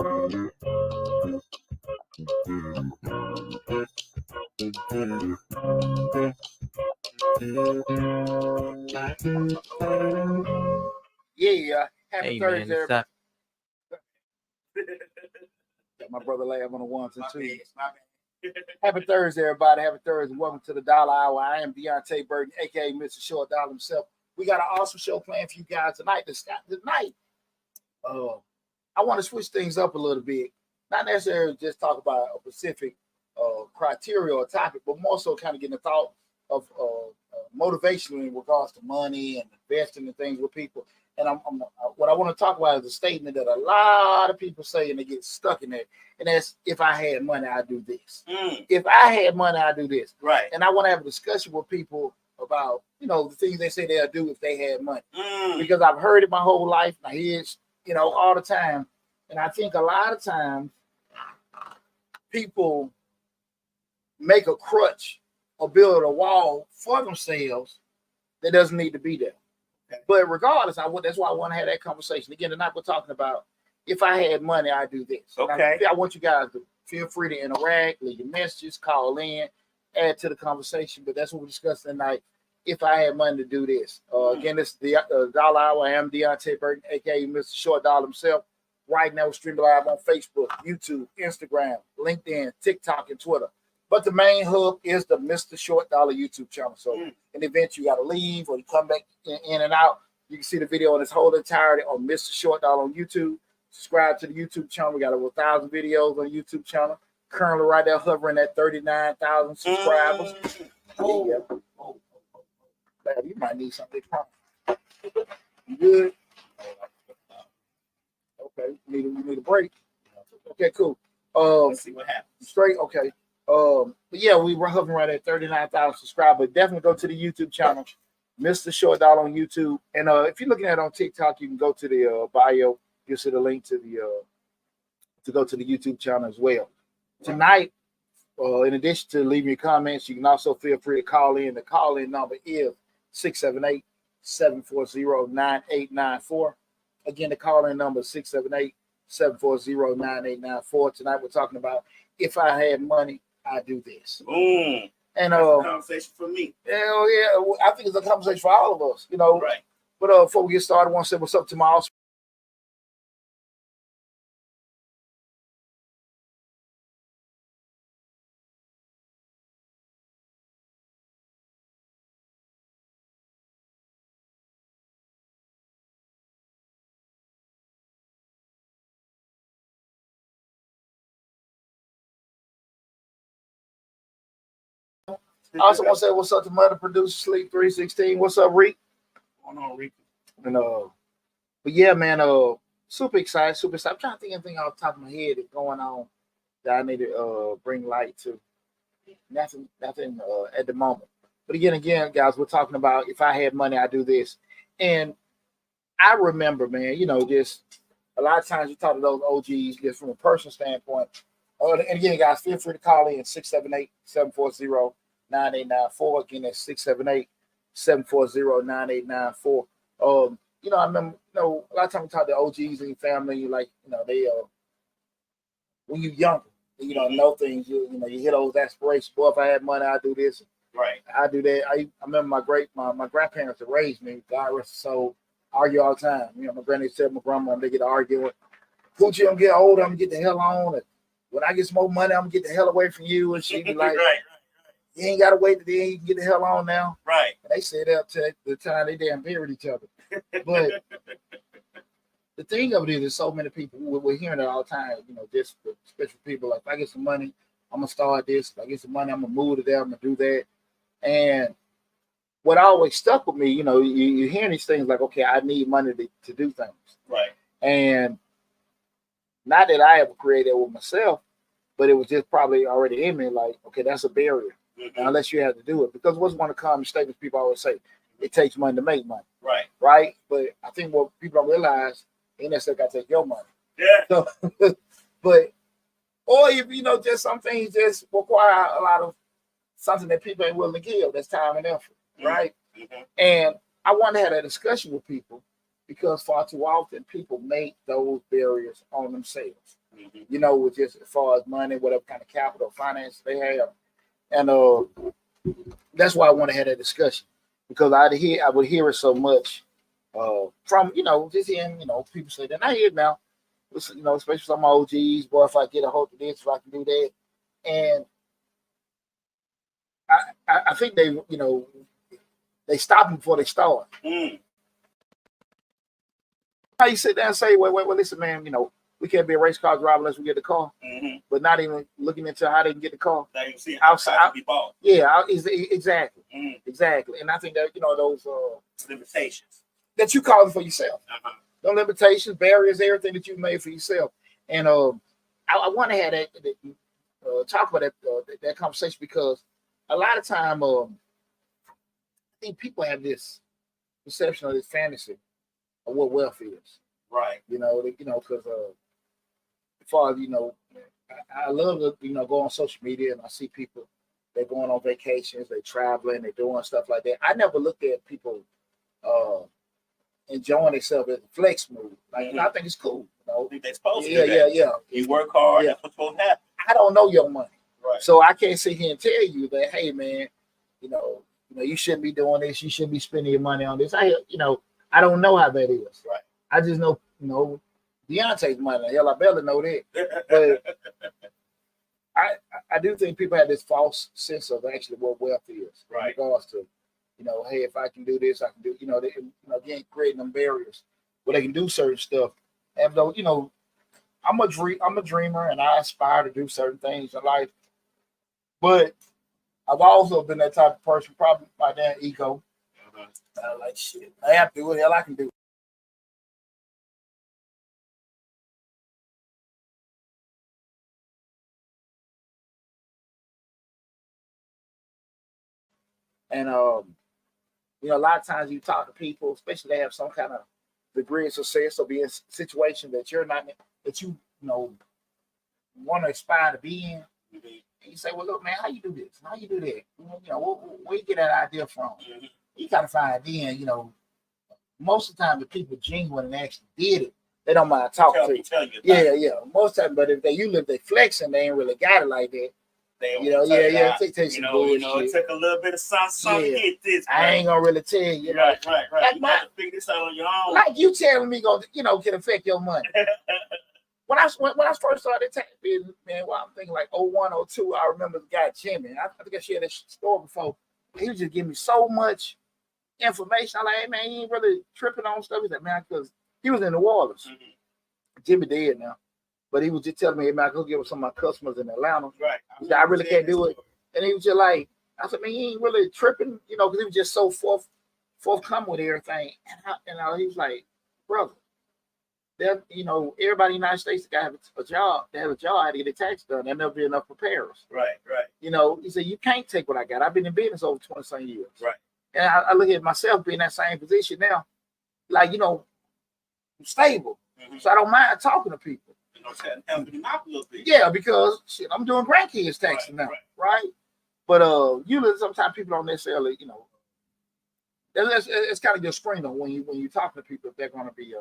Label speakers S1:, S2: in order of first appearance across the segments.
S1: Yeah, happy
S2: Hey man,
S1: Thursday,
S2: it's
S1: everybody. Got my brother Lab on the ones and twos. Happy Thursday, everybody. Happy Thursday. Welcome to the Dollar Hour. I am Deonte Burden, aka Mr. Short Dollar himself. We got an awesome show planned for you guys tonight. I want to switch things up a little bit. Not necessarily just talk about a specific criteria or topic, but more so kind of getting a thought of motivation in regards to money and investing and things with people. And what I want to talk about is a statement that a lot of people say and they get stuck in it. And that's, if I had money, I'd do this. If I had money, I'd do this.
S3: Right.
S1: And I want to have a discussion with people about, the things they say they'll do if they had money. Because I've heard it my whole life. And I hear it, all the time. And I think a lot of times people make a crutch or build a wall for themselves that doesn't need to be there. But regardless, that's why I want to have that conversation. Again, tonight we're talking about, if I had money, I'd do this.
S3: Okay.
S1: I want you guys to feel free to interact, leave your messages, call in, add to the conversation. But that's what we're discussing tonight. If I had money to do this. Again, this is the Dollar Hour. I am Deonte Burden, a.k.a. Mr. Short Dollar himself. Right now, we're streaming live on Facebook, YouTube, Instagram, LinkedIn, TikTok, and Twitter. But the main hub is the Mr. Short Dollar YouTube channel. So in the event you got to leave or you come back in and out, you can see the video in its whole entirety on Mr. Short Dollar on YouTube. Subscribe to the YouTube channel. We got over 1,000 videos on the YouTube channel. Currently right there hovering at 39,000 subscribers. Man, you might need something. You good? Okay, you need a break. Okay, cool.
S3: Let's see what happens.
S1: Straight, okay. But yeah, we were hovering right at 39,000 subscribers. Definitely go to the YouTube channel, Mr. Short Dollar on YouTube. And if you're looking at it on TikTok, you can go to the bio. You'll see the link to to go to the YouTube channel as well. Tonight, in addition to leaving your comments, you can also feel free to call in. The call-in number is 678-740-9894. Again, the call-in number is 678-740-9894. Tonight, we're talking about, if I had money, I'd do this.
S3: And
S1: that's
S3: a conversation for me.
S1: Hell yeah, I think it's a conversation for all of us,
S3: Right.
S1: But before we get started, I want to say what's up to my awesome. I also want to say what's up to Mother Producer Sleep 316. What's up, Reek?
S3: What's going on, Rick?
S1: And but yeah, man, super excited. I'm trying to think of anything off the top of my head that's going on that I need to bring light to. Nothing at the moment. But again, guys, we're talking about, if I had money, I'd do this. And I remember, man, just a lot of times you talk to those OGs just from a personal standpoint. And again, guys, feel free to call in 678-740-9894. Again, that's 678-740-9894. I remember, a lot of times we talk to OGs and your family, like, they when you're younger, you don't know things, you hit those aspirations. Boy, if I had money, I'd do this.
S3: Right.
S1: I do that. I remember my grandparents that raised me, God rest his soul, argue all the time. My granny said my grandma, they get arguing. Poochie, I'm getting older, I'm gonna get the hell on. And when I get some more money, I'm gonna get the hell away from you. And she be like,
S3: right.
S1: You ain't gotta wait till then, you can get the hell on now.
S3: Right.
S1: And they said that to the time they damn buried each other. But the thing of it is, so many people, we're hearing it all the time, just especially people like, if I get some money, I'm gonna start this. If I get some money, I'm gonna move to there, I'm gonna do that. And what always stuck with me, you hearing these things like, okay, I need money to do things.
S3: Right.
S1: And not that I ever created it with myself, but it was just probably already in me, like, okay, that's a barrier. Unless you have to do it. Because what's one of the common statements people always say? It takes money to make money.
S3: Right.
S1: Right? But I think what people don't realize, ain't necessarily got to take your money.
S3: Yeah.
S1: So, but, or if, just some things just require a lot of something that people ain't willing to give. That's time and effort. Right? And I want to have that discussion with people, because far too often people make those barriers on themselves.
S3: Mm-hmm.
S1: you know, with just as far as money, whatever kind of capital, finance they have. And that's why I want to have that discussion because I would hear it so much from, you know, just hearing, you know, people say that I hear it now, you know, especially some OGs, boy, if I get a hold of this, if I can do that. And I think they, you know, they stop them before they start.
S3: Mm.
S1: How you sit there and say, well, listen, man, you know, we can't be a race car driver unless we get the car,
S3: Mm-hmm.
S1: but not even looking into how they can get the car.
S3: Now you see how to be bought.
S1: Yeah, exactly, exactly. And I think that, you know, those
S3: limitations
S1: that you call for yourself,
S3: uh-huh.
S1: no limitations, barriers, everything that you made for yourself. And I want to have that talk about that conversation because a lot of time I think people have this perception of this fantasy of what wealth is.
S3: Right.
S1: You know, because as far as, you know, I love to, you know, go on social media and I see people, they're going on vacations, they're traveling, they're doing stuff like that. I never looked at people enjoying themselves as a flex move. Like,
S3: Mm-hmm.
S1: I think it's cool. You know?
S3: I think they're supposed to.
S1: Yeah.
S3: You work hard, that's what's supposed to happen.
S1: I don't know your money.
S3: Right.
S1: So I can't sit here and tell you that, hey man, you know, you shouldn't be doing this, you shouldn't be spending your money on this. I don't know how that is.
S3: Right.
S1: I just know, you know, Deonte's money. Hell, I barely know that. But I do think people have this false sense of actually what wealth is.
S3: Right.
S1: In regards to, you know, hey, if I can do this, I can do, you know, again, creating them barriers where they can do certain stuff. And though, you know, I'm a dreamer and I aspire to do certain things in life. But I've also been that type of person, probably by that ego. Like shit, I have to do it, hell I can do it. And you know, a lot of times you talk to people, especially they have some kind of degree of success or be in a situation that you're not that you know want to aspire to be in.
S3: Mm-hmm.
S1: And you say, well, look, man, how you do this? How you do that? You know, where you get that idea from?
S3: Mm-hmm.
S1: You gotta find then, you know, most of the time the people genuine and actually did it, they don't mind talking to you.
S3: Tell you
S1: Yeah. Most of the time, but if they flexing, they ain't really got it like that. You know, take some bullshit.
S3: You know, it took a little bit of something to get this.
S1: I ain't gonna really tell you.
S3: Right.
S1: Like
S3: you got to figure this out on your own.
S1: Like you telling me, can affect your money. When I first started tax business, man, well, I'm thinking like 01, 02, I remember the guy Jimmy. I think I shared that story before. He was just giving me so much information. I'm like, hey man, he ain't really tripping on stuff. He's like, man, because he was in New Orleans. Mm-hmm. Jimmy dead now. But he was just telling me, hey man, I go get with some of my customers in Atlanta.
S3: Right.
S1: He said, I really can't do it. And he was just like, I said, man, he ain't really tripping, you know, because he was just so forthcoming with everything. And he was like, brother, you know, everybody in the United States got to have a job. They have a job, had to get their tax done. There'll never be enough preparers.
S3: Right.
S1: You know, he said, you can't take what I got. I've been in business over 20-some years.
S3: Right.
S1: And I look at myself being in that same position now. Like, you know, I'm stable. Mm-hmm. So I don't mind talking to people.
S3: You know, helping them out a little bit.
S1: Yeah, because shit, I'm doing grandkids taxes now. Right? But usually sometimes people don't necessarily, you know, it's kind of your screener when you talking to people if they're going to be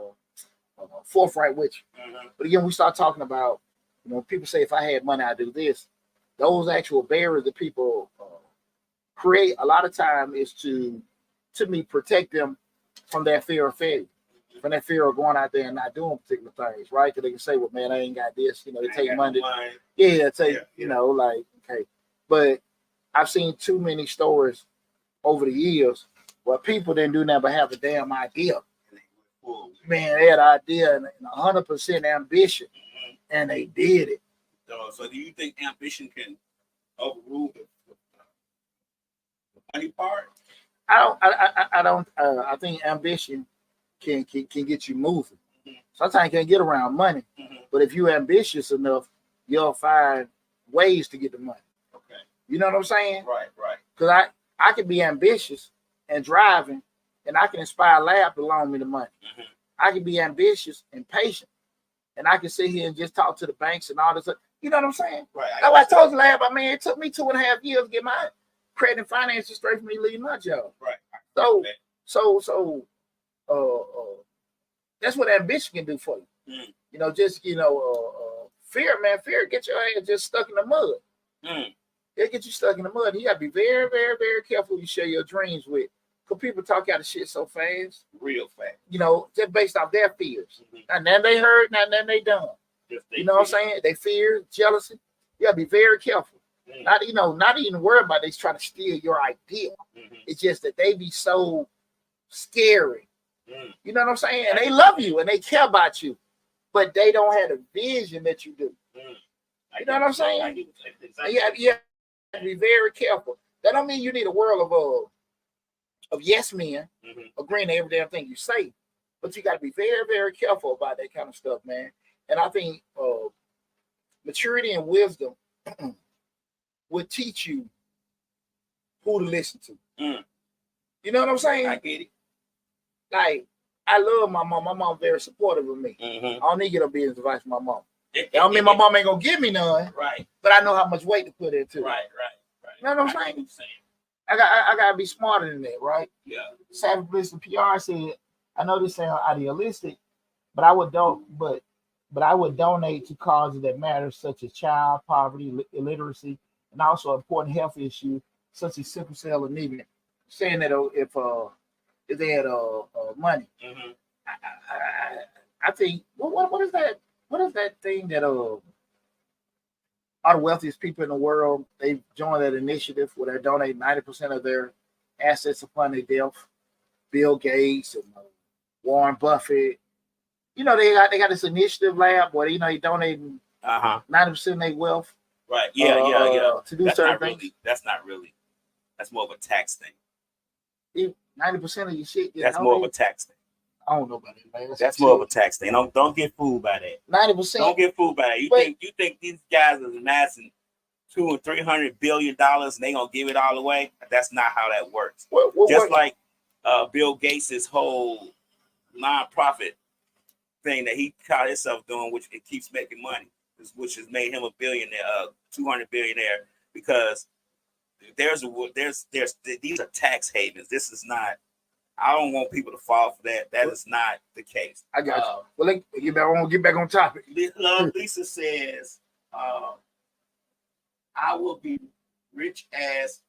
S1: forthright with you. Mm-hmm. But again, we start talking about, you know, people say if I had money, I'd do this. Those actual barriers that people create a lot of time is to me protect them from that fear of failure, from that fear of going out there and not doing particular things, right? Because they can say, well, man, I ain't got this. You know, they take money. Yeah, you know, like, okay. But I've seen too many stories over the years where people didn't do nothing but have a damn idea. Man, they had an idea and 100% ambition, and they did it.
S3: So do you think ambition can overrule the money part?
S1: I don't. I think ambition can get you moving. Mm-hmm. Sometimes you can't get around money, but if you're ambitious enough, you'll find ways to get the money.
S3: Okay.
S1: You know what I'm saying?
S3: Right.
S1: Because I can be ambitious and driving, and I can inspire Lab to loan me the money. Mm-hmm. I can be ambitious and patient, and I can sit here and just talk to the banks and all this. You know what I'm saying?
S3: Right.
S1: That's why I told you, Lab. I mean, it took me 2.5 years to get my credit and finances straight from me leaving my job.
S3: Right.
S1: So that's what ambition can do for you. You know, just Fear, man, fear get your ass just stuck in the mud. They get you stuck in the mud. You gotta be very, very, very careful who you share your dreams with. Because people talk out of shit so fast.
S3: Real fast.
S1: You know, just based off their fears. And then they heard, and then they done. You know what I'm saying? They fear, jealousy. You gotta be very careful. Not even worry about they trying to steal your idea. It's just that they be so scary. You know what I'm saying? And they love you and they care about you, but they don't have the vision that you do. You know what I'm saying? Yeah, you have to be very careful. That don't mean you need a world of yes men agreeing to every damn thing you say, but you got to be very, very careful about that kind of stuff, man. And I think maturity and wisdom would teach you who to listen to. You know what I'm saying?
S3: I get it.
S1: Like, I love my mom. My mom's very supportive of me. I don't need to get no business advice from my mom. That don't mean my mom ain't gonna give me none.
S3: Right.
S1: But I know how much weight to put into it.
S3: Right.
S1: You know what I'm saying? I gotta be smarter than that, right?
S3: Yeah.
S1: Savage Bliss and PR said, I know this sounds idealistic, but I would donate to causes that matter, such as child poverty, illiteracy, and also important health issues such as sickle cell anemia. Saying that if they had money, I think what is that? What is that thing that all the wealthiest people in the world, they joined that initiative where they donate 90% of their assets upon their death? Bill Gates and Warren Buffett. You know, they got this initiative lab where they donating 90% of their wealth.
S3: Right. Yeah.
S1: To do
S3: that's
S1: certain
S3: not
S1: things.
S3: That's not really. That's more of a tax thing.
S1: 90% of your shit.
S3: That's more of a tax thing.
S1: I don't know about it, man.
S3: That's more of a tax thing. Don't get fooled by that.
S1: 90%.
S3: Don't get fooled by that. You think these guys are amassing $200 and $300 billion and they gonna give it all away? That's not how that works. Like Bill Gates' whole nonprofit thing that he caught himself doing, which it keeps making money, which has made him a billionaire, 200 billionaire, because these are tax havens. This is not. I don't want people to fall for that. That is not the case.
S1: I got you. Well, I want to get back on topic.
S3: Lisa says, I will be rich as,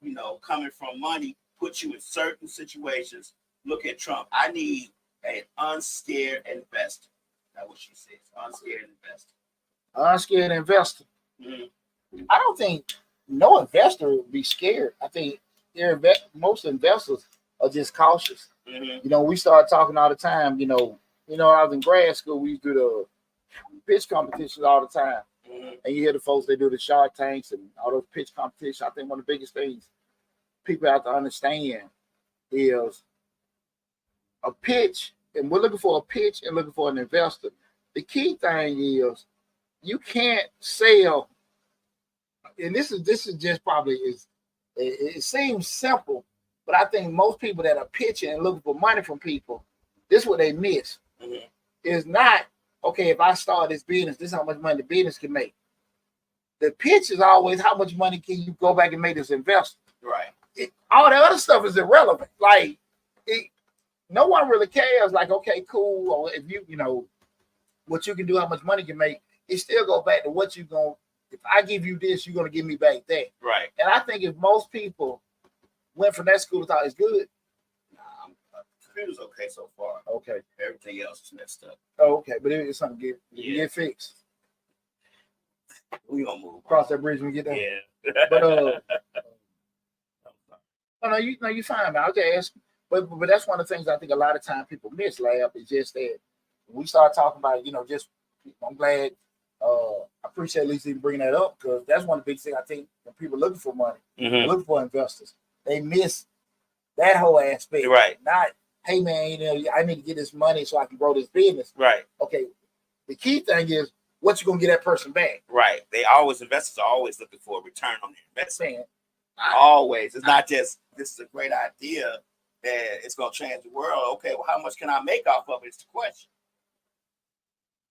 S3: coming from money, put you in certain situations. Look at Trump. I need an unscared investor. That's what she says. Unscared investor.
S1: Unscared investor. I don't think no investor would be scared. I think most investors are just cautious. We start talking all the time. I was in grad school, we used to do the pitch competitions all the time. And you hear the folks, they do the Shark Tanks and all those pitch competitions. I think one of the biggest things people have to understand is a pitch, and we're looking for a pitch and looking for an investor. The key thing is you can't sell, and this is just probably it seems simple, but I think most people that are pitching and looking for money from people, this is what they miss. Is not, okay, if I start this business, this is how much money the business can make. The pitch is always how much money can you go back and make this investment.
S3: Right.
S1: All the other stuff is irrelevant. Like, no one really cares. Like, okay, cool. Or if what you can do, how much money you can make, it still go back to what you going. If I give you this, you're gonna give me back that.
S3: Right.
S1: And I think if most people went from that school to thought it's good.
S3: Computer's okay so far.
S1: Okay.
S3: Everything else is messed up.
S1: Oh, okay, but it's something get fixed.
S3: We gonna move.
S1: Cross that bridge when we get there.
S3: Yeah.
S1: But no, you fine, man. I'll just ask. But that's one of the things I think a lot of time people miss, Lab, is just that when we start talking about, I'm glad, I appreciate Lisa bringing that up, because that's one of the big things I think when people are looking for money, looking for investors, they miss that whole aspect.
S3: Right.
S1: Not, hey man, I need to get this money so I can grow this business.
S3: Right. Okay.
S1: The key thing is what you gonna get that person back.
S3: Right. Investors are always looking for a return on their investment. Always. It's not just this is a great idea that it's gonna change the world. Okay, well, how much can I make off of it? It's the question.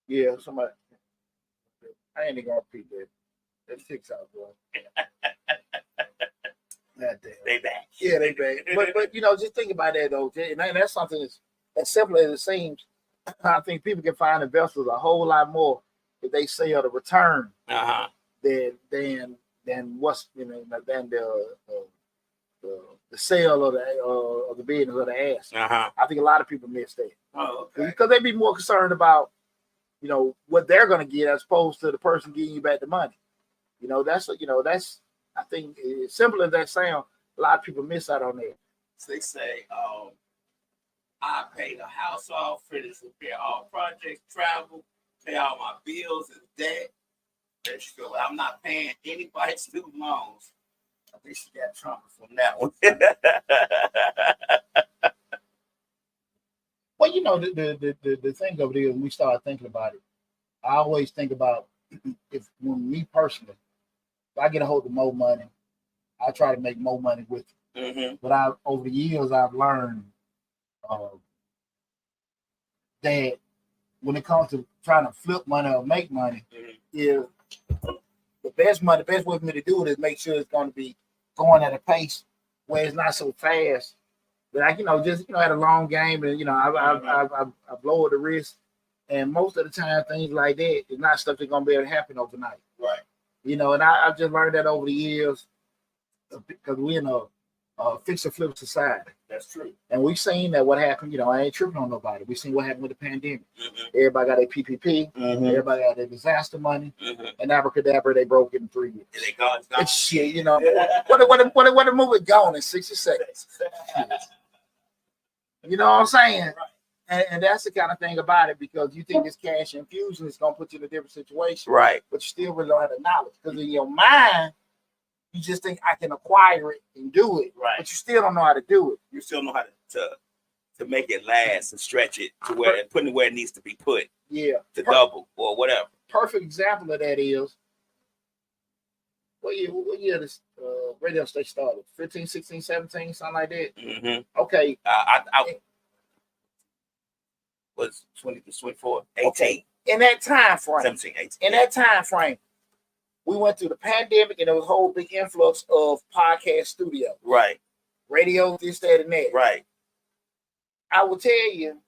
S1: Yeah, somebody. I ain't gonna repeat that. That's 6 out, bro. That damn.
S3: They back.
S1: Yeah, they back. But just think about that though, and that's something that's as simple as it seems. I think people can find investors a whole lot more if they sell the return,
S3: Uh-huh.
S1: then what's than the sale of the business of the ass.
S3: Uh-huh.
S1: I think a lot of people miss that.
S3: Oh, okay.
S1: Because they be more concerned about what they're going to get as opposed to the person giving you back the money. That's I think as simple as that sound, a lot of people miss out on that.
S3: So they say, I pay the house off, finish repair all projects, travel, pay all my bills and debt. I'm not paying anybody's student loans. I think she got trouble from that one.
S1: Well, the thing of it is, when we start thinking about it, I always think about when me personally, if I get a hold of more money, I try to make more money with it.
S3: Mm-hmm.
S1: But over the years, I've learned that when it comes to trying to flip money or make money, is the best way for me to do it is make sure it's going to be going at a pace where it's not so fast. But I had a long game, and I've lowered the risk, and most of the time things like that is not stuff that's gonna be able to happen overnight.
S3: Right.
S1: And I've just learned that over the years because we're in a fix or flip society.
S3: That's true.
S1: And we've seen that what happened. I ain't tripping on nobody. We've seen what happened with the pandemic.
S3: Mm-hmm.
S1: Everybody got their PPP.
S3: Mm-hmm.
S1: Everybody got their disaster money.
S3: Mm-hmm.
S1: And abracadabra, they broke it in 3 years.
S3: They gone.
S1: It's shit. What the movie gone in 60 seconds. You know what I'm saying?
S3: Right.
S1: And that's the kind of thing about it, because you think this cash infusion is going to put you in a different situation.
S3: Right.
S1: But you still really don't have the knowledge. Because in your mind, you just think I can acquire it and do it.
S3: Right.
S1: But you still don't know how to do it.
S3: You still know how to make it last and stretch it to putting it where it needs to be put.
S1: Yeah.
S3: To double or whatever.
S1: Perfect example of that is, what year this radio station started? 15, 16, 17, something like that?
S3: Mm-hmm.
S1: Okay.
S3: I was 20 to 24, 18.
S1: Okay. In that time frame.
S3: 17, 18.
S1: In that time frame, we went through the pandemic, and there was a whole big influx of podcast studios.
S3: Right.
S1: Radio, this, that, and that.
S3: Right.
S1: I will tell you,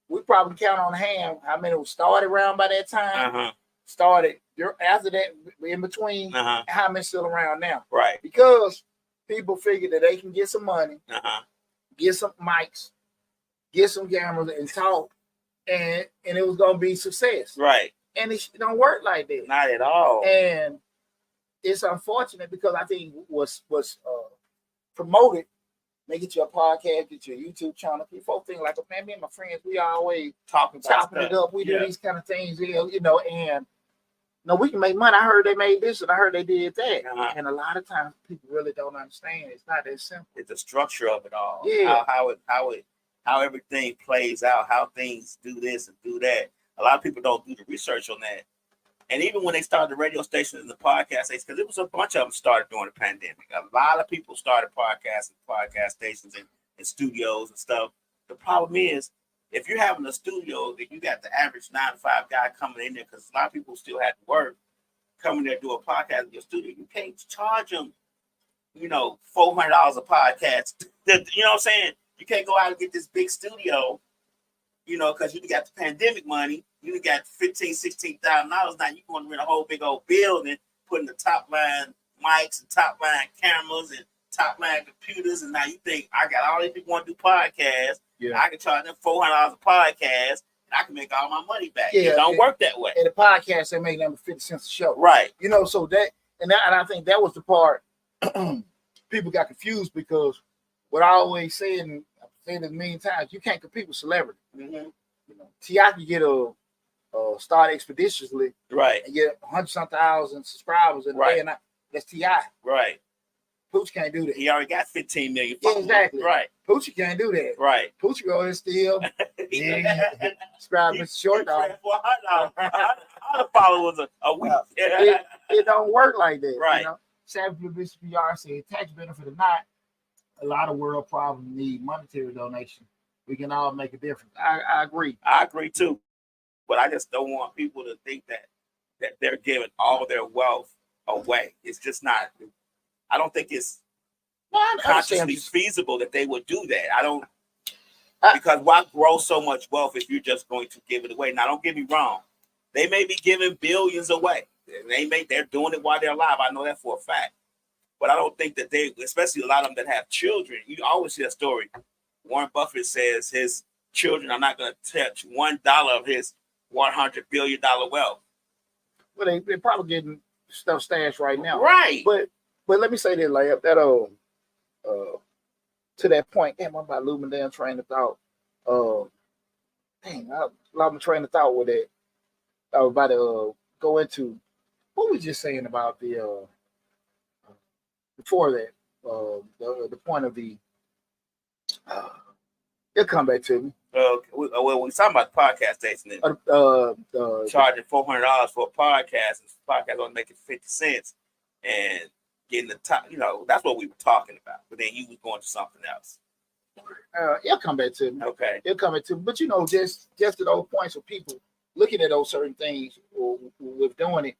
S1: we probably count on hand how many was started around by that time.
S3: Uh-huh.
S1: Started after that, in between,
S3: uh-huh.
S1: How many still around now?
S3: Right.
S1: Because people figured that they can get some money,
S3: uh-huh.
S1: get some mics, get some cameras, and talk, and it was gonna be success.
S3: Right.
S1: And it don't work like that.
S3: Not at all.
S1: And it's unfortunate, because I think was promoted. Make it your podcast, get your YouTube channel. People think like, man, me and my friends, we always chopping it up. We do these kind of things, and we can make money. I heard they made this, and I heard they did that.
S3: Uh-huh.
S1: And a lot of times people really don't understand. It's not that simple.
S3: It's the structure of it all.
S1: Yeah.
S3: How everything plays out, how things do this and do that. A lot of people don't do the research on that. And even when they started the radio stations and the podcast stations, because it was a bunch of them started during the pandemic. A lot of people started podcast stations and studios and stuff. The problem is, if you're having a studio, that you got the average 9 to 5 guy coming in there, because a lot of people still have to work, coming there to do a podcast in your studio, you can't charge them, $400 a podcast. You know what I'm saying? You can't go out and get this big studio, because you got the pandemic money. You got $15,000, $16,000. Now you're going to rent a whole big old building, putting the top line mics and top line cameras and top line computers. And now you think, I got all these people want to do podcasts. Yeah. I can charge them $400 a podcast, and I can make all my money back. Yeah, it don't work that way.
S1: And the podcast, they make them 50 cents a show.
S3: Right.
S1: So that, and I think that was the part people got confused, because what I always say, and I've said it a million times, you can't compete with celebrity.
S3: Mm-hmm.
S1: T.I. can get a start expeditiously,
S3: right,
S1: and get 100,000 subscribers in a day, and that's T.I.
S3: Right.
S1: Pooch can't do that.
S3: He already got 15 million
S1: followers. Yeah, exactly.
S3: Right.
S1: Pooch can't do that.
S3: Right.
S1: Pooch go and still subscribe Mr. Short Dog.
S3: For $100 followers a week.
S1: It don't work like that.
S3: Right.
S1: Savvy Publicity PR said, tax benefit or not, a lot of world problems need monetary donation. We can all make a difference. I agree.
S3: I agree too. But I just don't want people to think that they're giving all their wealth away. It's just not. I don't think it's consciously feasible that they would do that. I don't. Because why grow so much wealth if you're just going to give it away? Now, don't get me wrong. They may be giving billions away. They're doing it while they're alive. I know that for a fact. But I don't think that they, especially a lot of them that have children, you always hear a story. Warren Buffett says his children are not going to touch $1 of his $100 billion wealth.
S1: Well, they're probably getting stuff stashed right now.
S3: Right.
S1: But let me say this, like that to that point, damn, I'm about to lose my damn train of thought. I lost my train of thought with it. I was about to go into what we just saying about the before that, the point of the it'll come back to me.
S3: We're talking about the podcast station. Charging $400 for a podcast, and the podcast only making 50 cents, and getting the top. That's what we were talking about. But then you was going to something else.
S1: It'll come back to me.
S3: Okay.
S1: It'll come back to me. But just to those points of people looking at those certain things with doing it.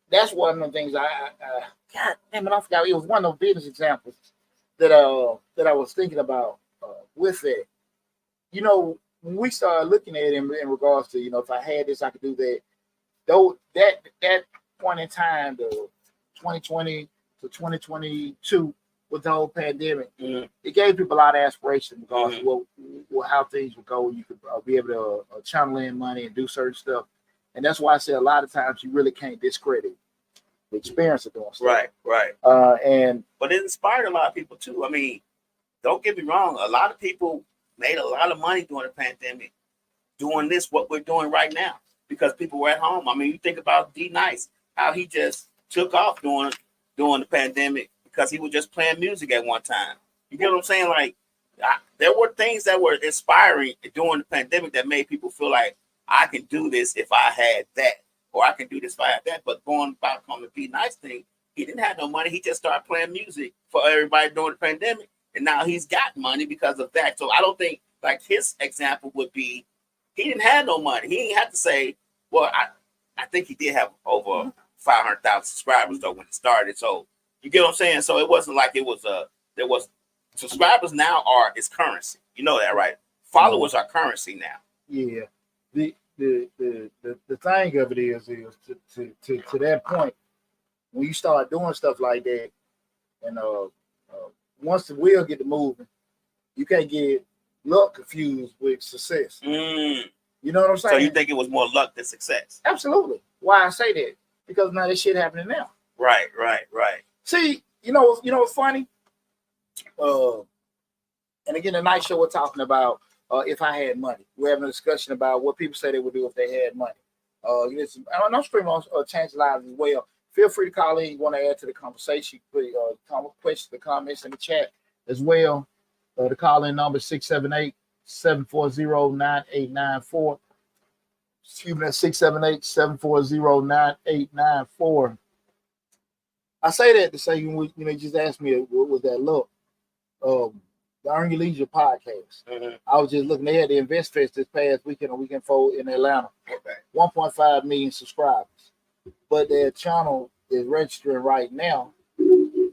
S1: That's one of the things God damn it, I forgot. It was one of those business examples that I was thinking about with it. When we started looking at it in regards to, if I had this, I could do that. Though that point in time, the 2020 to 2022 with the whole pandemic, it gave people a lot of aspiration because how things would go. You could be able to channel in money and do certain stuff. And that's why I say a lot of times you really can't discredit the experience of doing stuff.
S3: Right. But it inspired a lot of people too. I mean, don't get me wrong. A lot of people made a lot of money during the pandemic doing what we're doing right now because people were at home. I mean, you think about D Nice, how he just took off during the pandemic because he was just playing music at one time. You get what I'm saying? Like, there were things that were inspiring during the pandemic that made people feel like, I can do this if I had that, or I can do this if I had that. But going back on the Be Nice thing, he didn't have no money. He just started playing music for everybody during the pandemic, and now he's got money because of that. So I don't think, like his example would be, he didn't have no money. He didn't have to say, well, I think he did have over 500,000 subscribers though when it started. So you get what I'm saying? So it wasn't like there was subscribers now is currency. You know that, right? Followers are currency now.
S1: Yeah. The thing of it is to that point, when you start doing stuff like that, and once the wheel get to moving, you can't get luck confused with success. You know what I'm saying?
S3: So you think it was more luck than success?
S1: Absolutely. Why I say that? Because now this shit happening now.
S3: Right.
S1: See, what's funny? And again, the night show we're talking about. If I had money, we're having a discussion about what people say they would do if they had money. I'm streaming on Change Lives as well. Feel free to call in. You want to add to the conversation? Put questions, the comments in the chat as well. The call-in number 678-740-9894. Excuse me, that's 678-740-9894. I say that to say, you just asked me what was that look. The Earn Your Leisure podcast. I was just looking. They had the Invest Fest this past weekend on Weekend 4 in Atlanta.
S3: Okay.
S1: 1.5 million subscribers. But their channel is registering right now,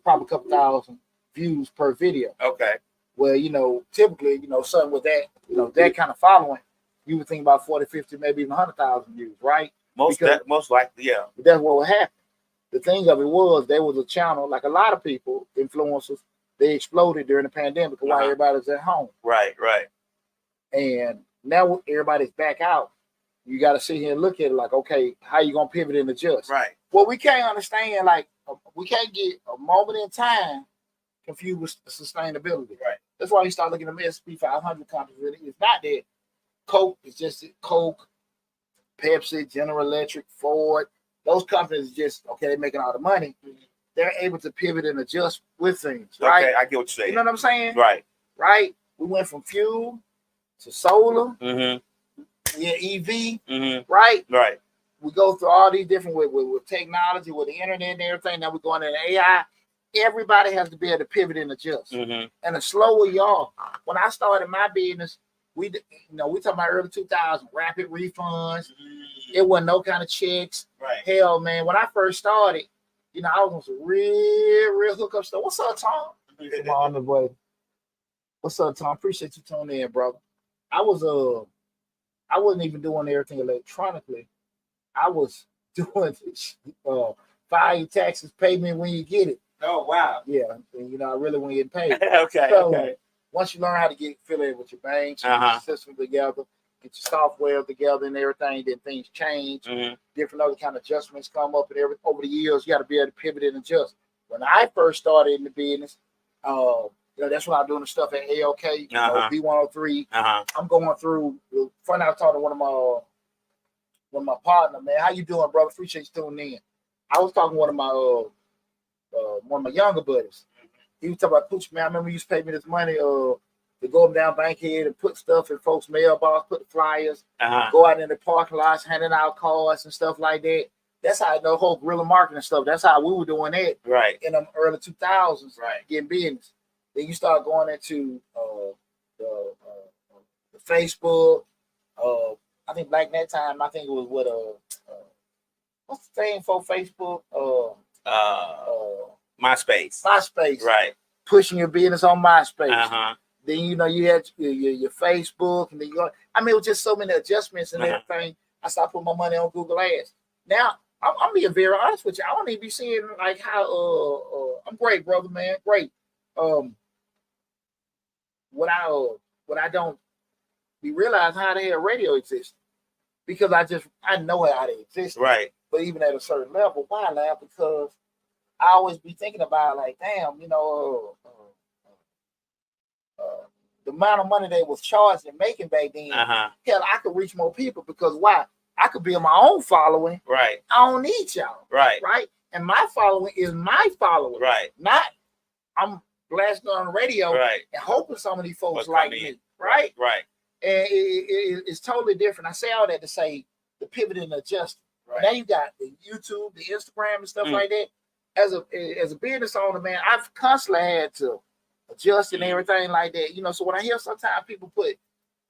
S1: probably a couple thousand views per video.
S3: Okay.
S1: Well, typically, something with that, that kind of following, you would think about 40, 50, maybe even 100,000 views, right?
S3: Most likely, yeah.
S1: That's what would happen. The thing of it was, there was a channel, like a lot of people, influencers, they exploded during the pandemic while everybody was at home.
S3: Right.
S1: And now everybody's back out. You got to sit here and look at it like, okay, how you going to pivot and adjust?
S3: Right.
S1: Well, we can't understand, like, we can't get a moment in time confused with sustainability.
S3: Right.
S1: That's why you start looking at the S&P 500 companies. It's not that Coke, it's just Coke, Pepsi, General Electric, Ford. Those companies just, okay, they're making all the money. They're able to pivot and adjust with things, right?
S3: Okay, I get what you're saying.
S1: You know what I'm saying?
S3: Right.
S1: We went from fuel to solar, EV, right?
S3: Right.
S1: We go through all these different with technology, with the internet and everything. Now we're going into AI. Everybody has to be able to pivot and adjust. And the slower y'all, when I started my business, we talking about early 2000s, rapid refunds. It wasn't no kind of checks.
S3: Right.
S1: Hell, man, when I first started, I was on some real hookup stuff. What's up, Tom? Come on, boy. What's up, Tom? Appreciate you tuning in, brother. I was I wasn't even doing everything electronically. I was doing file your taxes, pay me when you get it.
S3: Oh wow.
S1: Yeah, and I really want to get paid.
S3: Okay.
S1: So,
S3: okay.
S1: Once you learn how to get affiliated with your banks, get your system together, get your software together and everything, then things change. Different other kind of adjustments come up, and over the years, you got to be able to pivot and adjust. When I first started in the business, that's when I was doing the stuff at ALK, B103. I'm going through. Funny, I was talking to one of my partner, man. How you doing, brother? Appreciate you tuning in. I was talking to one of my younger buddies. He was talking about, Pooch, man, I remember you used to pay me this money to go up down Bankhead and put stuff in folks' mailbox, put the flyers, go out in the parking lots, handing out cards and stuff like that. That's how the whole guerrilla marketing stuff. That's how we were doing that in the early 2000s, getting business. Then you start going into the Facebook. I think back that time, I think it was what's the thing for Facebook?
S3: MySpace.
S1: Right. Pushing your business on MySpace. Then you had your Facebook, and then it was just so many adjustments and everything. I started putting my money on Google Ads. Now I'm being very honest with you. I don't even be seeing like how I'm great, brother, man, great. What I don't be realizing how the hell radio exists, because I know how they exist. Right. But even at a certain level, why now? Because I always be thinking about like, damn, the amount of money they was charged and making back then. Hell, I could reach more people, because why? I could build my own following. Right. I don't need y'all. Right. Right. And my following is my following. Right. Not I'm blasting on the radio and hoping some of these folks like me. Right. Right. And it's totally different. I say all that to say the pivot and adjusting. Right. Now you got the YouTube, the Instagram, and stuff like that. As a business owner, man, I've constantly had to adjust and everything like that. So when I hear sometimes people put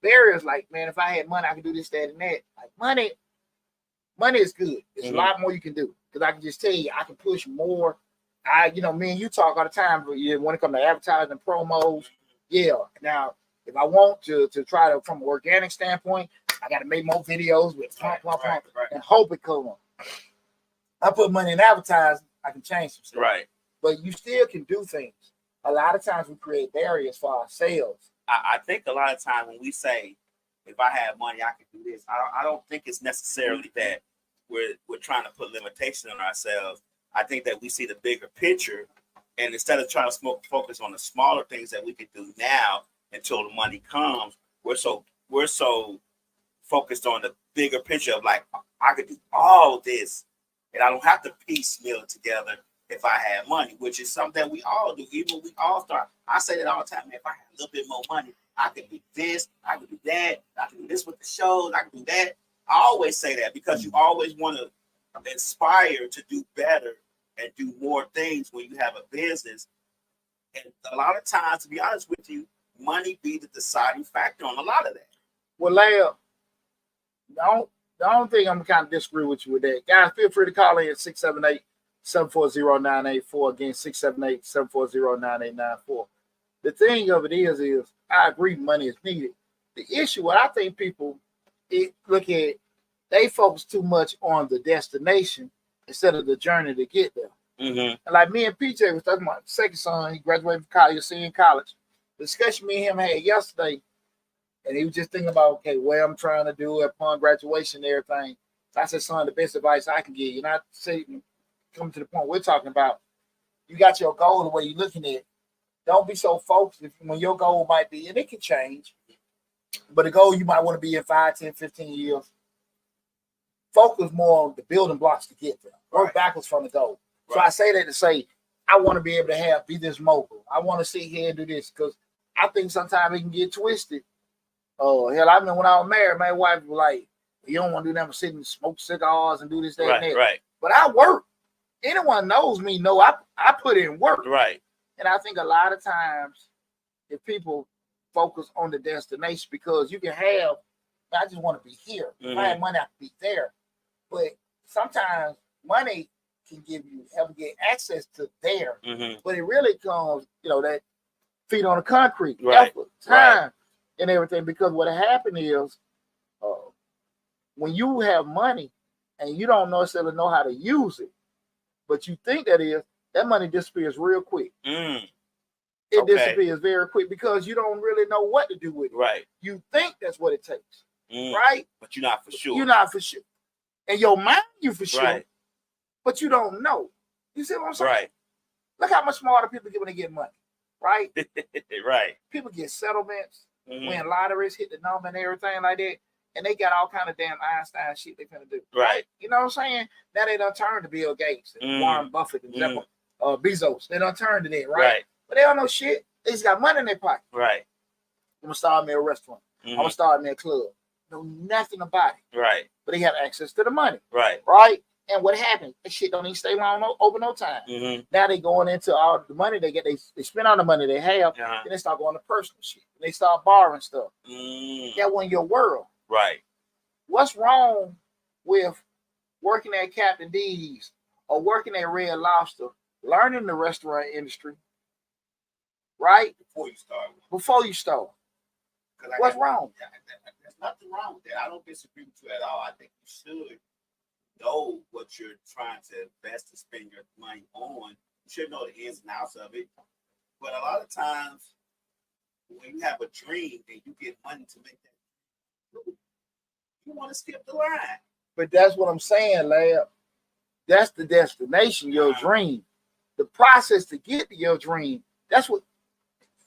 S1: barriers like, man, if I had money, I could do this, that, and that. Like money is good. It's a lot more you can do. Because I can just tell you, I can push more. Me and you talk all the time, but when it comes to advertising, promos, Now, if I want to try to, from an organic standpoint, I got to make more videos with pump, and hope it comes. I put money in advertising, I can change some stuff. Right. But you still can do things. A lot of times we create barriers for ourselves.
S3: I think a lot of times when we say, if I had money, I could do this, I don't think it's necessarily that we're trying to put limitations on ourselves. I think that we see the bigger picture, and instead of trying to focus on the smaller things that we can do now until the money comes, we're so focused on the bigger picture of like, I could do all this, and I don't have to piecemeal it together if I had money, which is something that we all do. Even when we all start, I say that all the time, man, if I had a little bit more money, I could do this, I could do that, I could do this with the shows, I could do that. I always say that because you always want to inspire to do better and do more things when you have a business. And a lot of times, to be honest with you, money be the deciding factor on a lot of that.
S1: Well, Leia, the only thing I'm kind of disagree with you with that. Guys, feel free to call in at 678-740-9884. Again, 678-740-9894. The thing of it is I agree money is needed. The issue, what I think people look at, they focus too much on the destination instead of the journey to get there. And like me and PJ was talking about, my second son, he graduated from college, senior college. The discussion me and him had yesterday, and he was just thinking about, okay, what I'm trying to do upon graduation and everything. So I said, son, the best advice I can give you, and I say, come to the point we're talking about, you got your goal the way you're looking at it. Don't be so focused when your goal might be, and it can change, but the goal you might want to be in 5, 10, 15 years. Focus more on the building blocks to get there. Work backwards from the goal. So I say that to say, I want to be able to be this mobile. I want to sit here and do this, because I think sometimes it can get twisted. Oh, hell, I mean, when I was married, my wife was like, you don't want to do that, sit and smoke cigars and do this, that, and that. Right. But I work. Anyone knows me, know I put in work. Right. And I think a lot of times, if people focus on the destination, because you can have, I just want to be here. If I had money, I could be there. But sometimes money can help you get access to there. But it really comes, that feet on the concrete, effort, time, and everything. Because what happened is, when you have money and you don't necessarily know how to use it, but you think that money disappears real quick. It disappears very quick because you don't really know what to do with it.
S3: Right.
S1: You think that's what it takes. Right?
S3: But you're not for sure.
S1: You're not for sure. And your mind, you for sure.
S3: Right.
S1: But you don't know. You see what I'm saying?
S3: Right.
S1: Look how much smarter people get when they get money. Right?
S3: Right.
S1: People get settlements, win lotteries, hit the number and everything like that. And they got all kind of damn Einstein shit they finna do.
S3: Right.
S1: You know what I'm saying? Now they done turned to Bill Gates and Warren Buffett and Bezos. They done turned to that, right? But they don't know shit. They just got money in their pocket.
S3: Right.
S1: I'm gonna start me a restaurant. I'm gonna start me a club. Know nothing about it.
S3: Right.
S1: But they have access to the money.
S3: Right.
S1: Right. And what happened? That shit don't even stay long over no time. Now they going into all the money they get. They spend all the money they have. Then they start going to personal shit. They start borrowing stuff. That wasn't your world.
S3: Right.
S1: What's wrong with working at Captain D's or working at Red Lobster, learning the restaurant industry, right? Before you start. What's wrong?
S2: There's nothing wrong with that. I don't disagree with you at all. I think you should know what you're trying to invest to spend your money on. You should know the ins and outs of it. But a lot of times, when you have a dream and you get money to make that, you want to skip the line.
S1: But that's what I'm saying, Lab. That's the destination, your dream. The process to get to your dream. That's what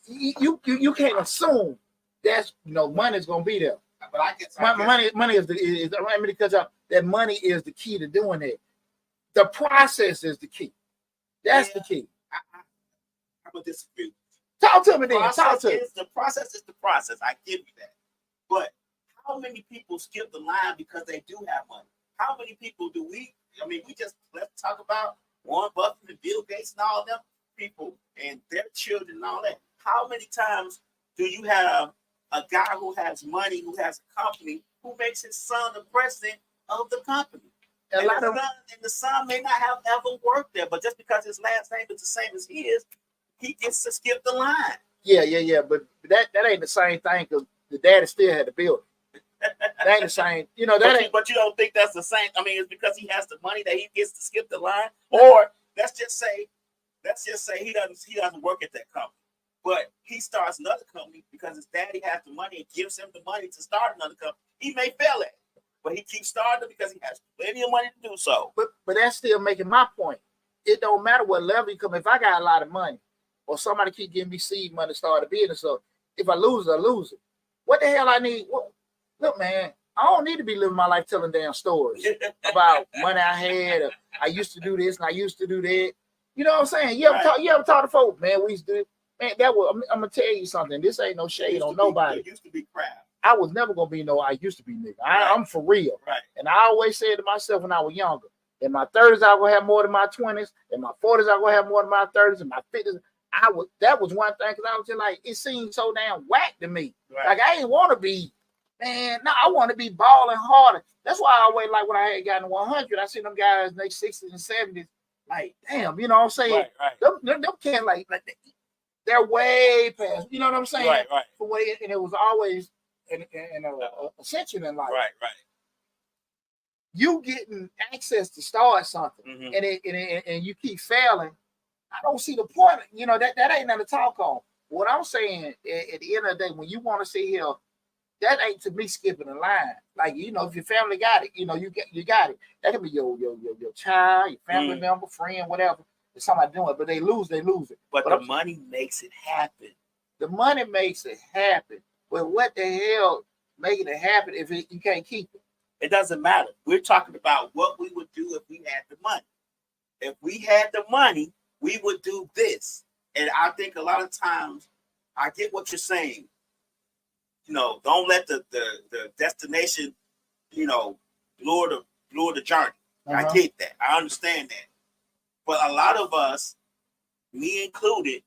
S1: you can't assume that's money's gonna be there.
S2: But I guess
S1: money is that money is the key to doing it. The process is the key. That's the key.
S2: I'm gonna disagree.
S1: Talk to me then. Talk to me.
S2: The process is the process. I give you that. But how many people skip the line because they do have money? How many people do we? I mean, let's talk about Warren Buffett and Bill Gates and all them people and their children and all that. How many times do you have a guy who has money, who has a company, who makes his son the president of the company? And the son may not have ever worked there, but just because his last name is the same as his, he gets to skip the line.
S1: Yeah. But that ain't the same thing because the daddy still had to build it. That ain't the same.
S2: But you don't think that's the same. I mean, it's because he has the money that he gets to skip the line. Or let's just say he doesn't work at that company, but he starts another company because his daddy has the money and gives him the money to start another company. He may fail at it, but he keeps starting it because he has plenty of money to do so.
S1: But that's still making my point. It don't matter what level you come. If I got a lot of money, or somebody keep giving me seed money to start a business, so if I lose it. What the hell I need? Look, man, I don't need to be living my life telling damn stories about money I had. Or I used to do this and I used to do that. You know what I'm saying? You ever talk to folks, man? We used to do it. Man, I'm gonna tell you something. This ain't no shade on nobody.
S2: It used to be crap.
S1: I was never gonna be I used to be nigga. I'm for real.
S2: Right.
S1: And I always said to myself when I was younger, in my 30s, I was gonna have more than my 20s. In my 40s, I was gonna have more than my 30s. In my 50s, that was one thing because I was just like, it seemed so damn whack to me.
S2: Right.
S1: Like I ain't want to be, man. No, I want to be balling harder. That's why I always like when I had gotten 100. I see them guys in their 60s and 70s. Like, damn, you know what I'm saying?
S2: Right.
S1: Them can't like they're way past. You know what I'm saying?
S2: Right.
S1: And it was always an ascension in life.
S2: Right.
S1: You getting access to start something, and you keep failing. I don't see the point. That ain't nothing to talk on. What I'm saying at the end of the day, when you want to sit here, that ain't to me skipping the line. Like if your family got it, you got it. That can be your child, your family member, friend, whatever. If somebody doing it, but they lose it.
S2: But the money makes it happen.
S1: The money makes it happen. But what the hell making it happen if you can't keep it?
S2: It doesn't matter. We're talking about what we would do if we had the money. If we had the money, we would do this. And I think a lot of times, I get what you're saying. Don't let the destination, lure the journey. I get that. I understand that. But a lot of us, me included,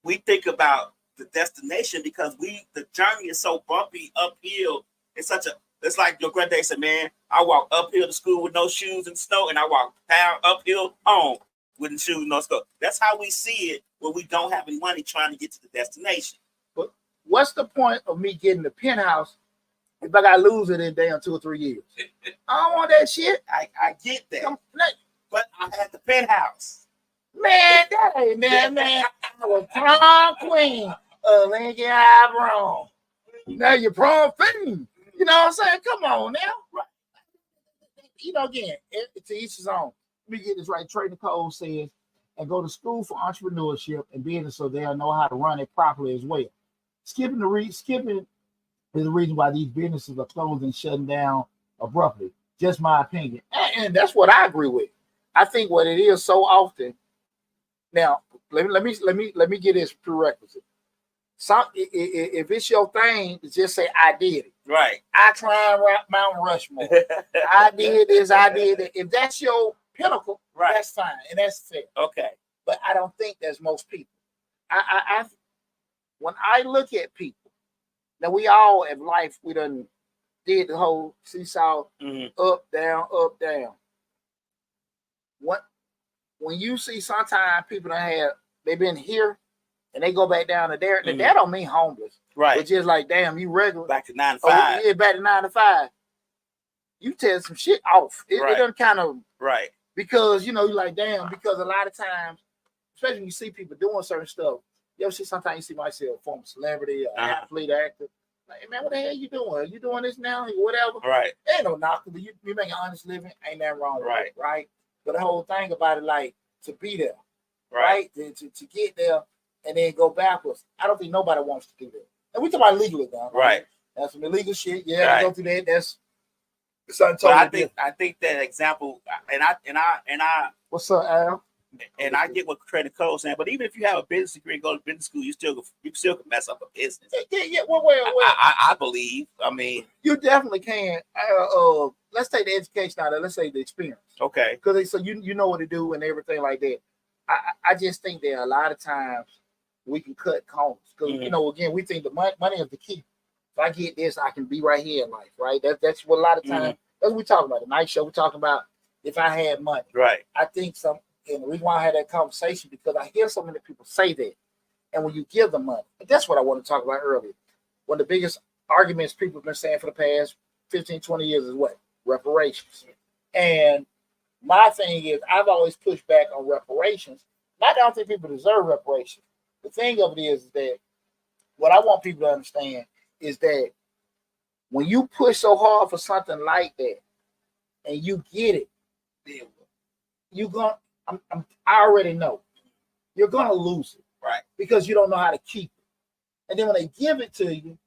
S2: we think about the destination because the journey is so bumpy uphill. It's like your granddad said, man, I walk uphill to school with no shoes and snow, and I walk down uphill home with shoes and no snow. That's how we see it when we don't have any money trying to get to the destination.
S1: But what's the point of me getting the penthouse if I gotta lose it in damn 2 or 3 years. I don't want that shit.
S2: I get that. But I had the penthouse.
S1: Man, that ain't man. I was prom queen of Lincoln High. Now you're prom fiend. You know what I'm saying? Come on now. Right. You know, again, to each his own. Let me get this right. Trey Nicole says, and go to school for entrepreneurship and business so they'll know how to run it properly as well. Skipping is the reason why these businesses are closing and shutting down abruptly. Just my opinion. And that's what I agree with. I think what it is so often. Now, let me get this prerequisite. If it's your thing, just say I did it.
S2: Right.
S1: I climbed Mount Rushmore. I did this. I did that. If that's your pinnacle, right, that's fine and that's fair.
S2: Okay.
S1: But I don't think that's most people. I when I look at people, now we all in life we done did the whole seesaw, up down, up down. When you see sometimes people that they've been here and they go back down to there, that don't mean homeless.
S2: Right.
S1: It's just like, damn, you regular.
S2: Back to 9 to 5.
S1: Yeah, back to 9 to 5. You tell some shit off. It doesn't kind of.
S2: Right.
S1: Because, you know, you're like, damn, because a lot of times, especially when you see people doing certain stuff, you ever see sometimes you see myself, a former celebrity, athlete, actor. Like, man, what the hell you doing? Are you doing this now? Whatever.
S2: Right.
S1: Ain't no knock, but you make an honest living, ain't nothing wrong with
S2: right.
S1: it, right? But the whole thing about it, like, to be there,
S2: right?
S1: To get there and then go backwards. I don't think nobody wants to do that. And we talk about legally now.
S2: Right.
S1: That's some illegal shit. Yeah,
S2: right.
S1: Go through that. That's
S2: something totally I think that example, and I.
S1: What's up, Al?
S2: And I get what Trey Nicole saying, but even if you have a business degree and go to business school, you still can mess up a business.
S1: Yeah. Well.
S2: I believe. I mean,
S1: you definitely can. Let's take the education out of it. Let's say the experience.
S2: Okay.
S1: Because so you know what to do and everything like that. I just think that a lot of times we can cut corners because you know, again, we think the money is the key. If I get this, I can be right here in life, right? That's what a lot of times that's what we talking about. The night show, we're talking about if I had money.
S2: Right.
S1: I think and the reason why I had that conversation because I hear so many people say that. And when you give them money, that's what I want to talk about earlier. One of the biggest arguments people have been saying for the past 15, 20 years is what? Reparations. And my thing is I've always pushed back on reparations. Not that I don't think people deserve reparations. The thing of it is that what I want people to understand is that when you push so hard for something like that and you get it, you're going I already know you're gonna lose it,
S2: right? Because
S1: you don't know how to keep it. And then when they give it to you,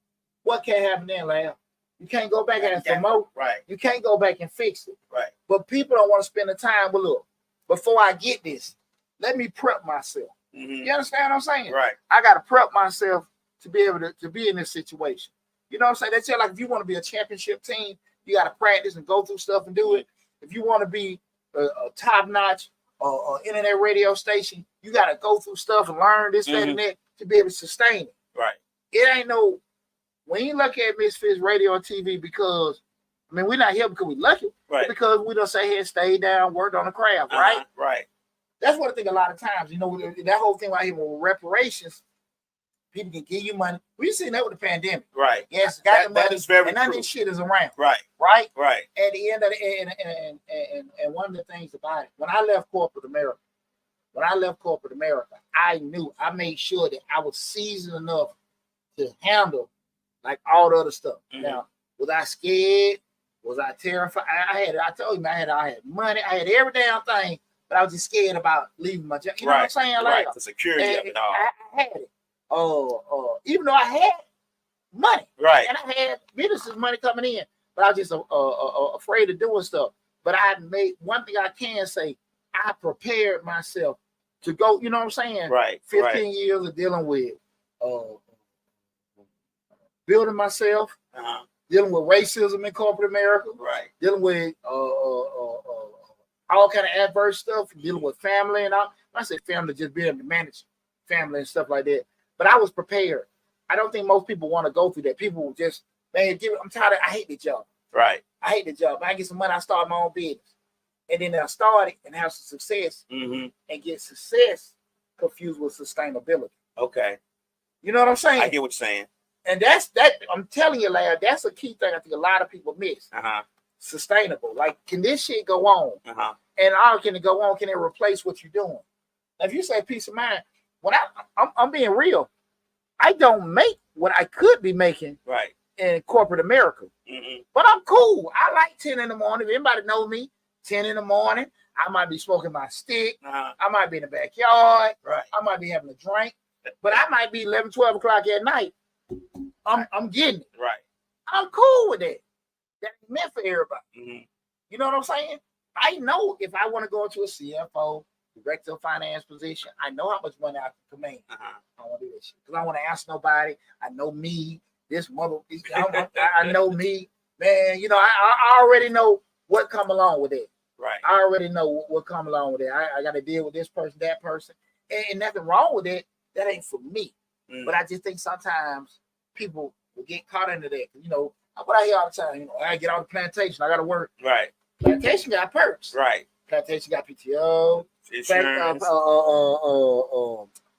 S1: what can happen then, Lamb? You can't go back and promote,
S2: right?
S1: You can't go back and fix it,
S2: right?
S1: But people don't want to spend the time. Well, look, before I get this, let me prep myself. You understand what I'm saying?
S2: Right.
S1: I got to prep myself to be able to be in this situation. You know what I'm saying? That's just like if you want to be a championship team, you got to practice and go through stuff and do it. If you want to be a top-notch internet radio station, you got to go through stuff and learn this, that, and that to be able to sustain it.
S2: Right.
S1: It ain't no, when you look at Misfits Radio and TV because, I mean, we're not here because we lucky,
S2: right?
S1: Because we don't say here, stay down, work on the craft, right?
S2: Right.
S1: That's what I think a lot of times, you know, that whole thing right here with reparations, people can give you money. We've seen that with the pandemic.
S2: Right.
S1: Yes, got the money,
S2: that is very
S1: and none of this shit is around.
S2: Right.
S1: Right?
S2: Right.
S1: At the end of the and one of the things about it, when I left corporate America, I knew, I made sure that I was seasoned enough to handle like all the other stuff. Now, was I scared? Was I terrified? I told you, I had money, I had every damn thing, but I was just scared about leaving my job. You know what I'm saying? Like,
S2: the security of it all.
S1: I had it. Even though I had money,
S2: right,
S1: and I had businesses money coming in, but I was just afraid of doing stuff. But I made one thing I can say: I prepared myself to go. You know what I'm saying?
S2: Right.
S1: 15 years of dealing with building myself, dealing with racism in corporate America,
S2: right,
S1: dealing with all kind of adverse stuff, dealing with family and all. When I say family, just being able to manage family and stuff like that. But I was prepared. I don't think most people want to go through that. People just, man, I'm tired of, I hate the job.
S2: Right.
S1: I hate the job. I get some money, I start my own business. And then I start it and have some success and get success confused with sustainability.
S2: Okay.
S1: You know what I'm saying?
S2: I get what you're saying.
S1: And that's that. I'm telling you, lad, that's a key thing I think a lot of people miss. Sustainable. Like, can this shit go on? And how can it go on? Can it replace what you're doing? Now, if you say peace of mind, when I'm being real, I don't make what I could be making in corporate America. But I'm cool. I like 10 in the morning. If anybody know me, 10 in the morning, I might be smoking my stick. I might be in the backyard. I might be having a drink. But I might be 11, 12 o'clock at night. I'm getting it. I'm cool with that. That ain't meant for everybody. You know what I'm saying? I know if I want to go into a CFO, director of finance position, I know how much money I can command. I don't want to do that shit because I don't want to ask nobody. I know me. This mother, I know me, man. You know, I already know what come along with it. I already know what come along with it. I got to deal with this person, that person, and nothing wrong with it. That ain't for me. But I just think sometimes people will get caught into that. You know, what I hear all the time. You know, I get off the plantation. I got to work. Plantation got perks. Plantation got PTO.
S3: Insurance.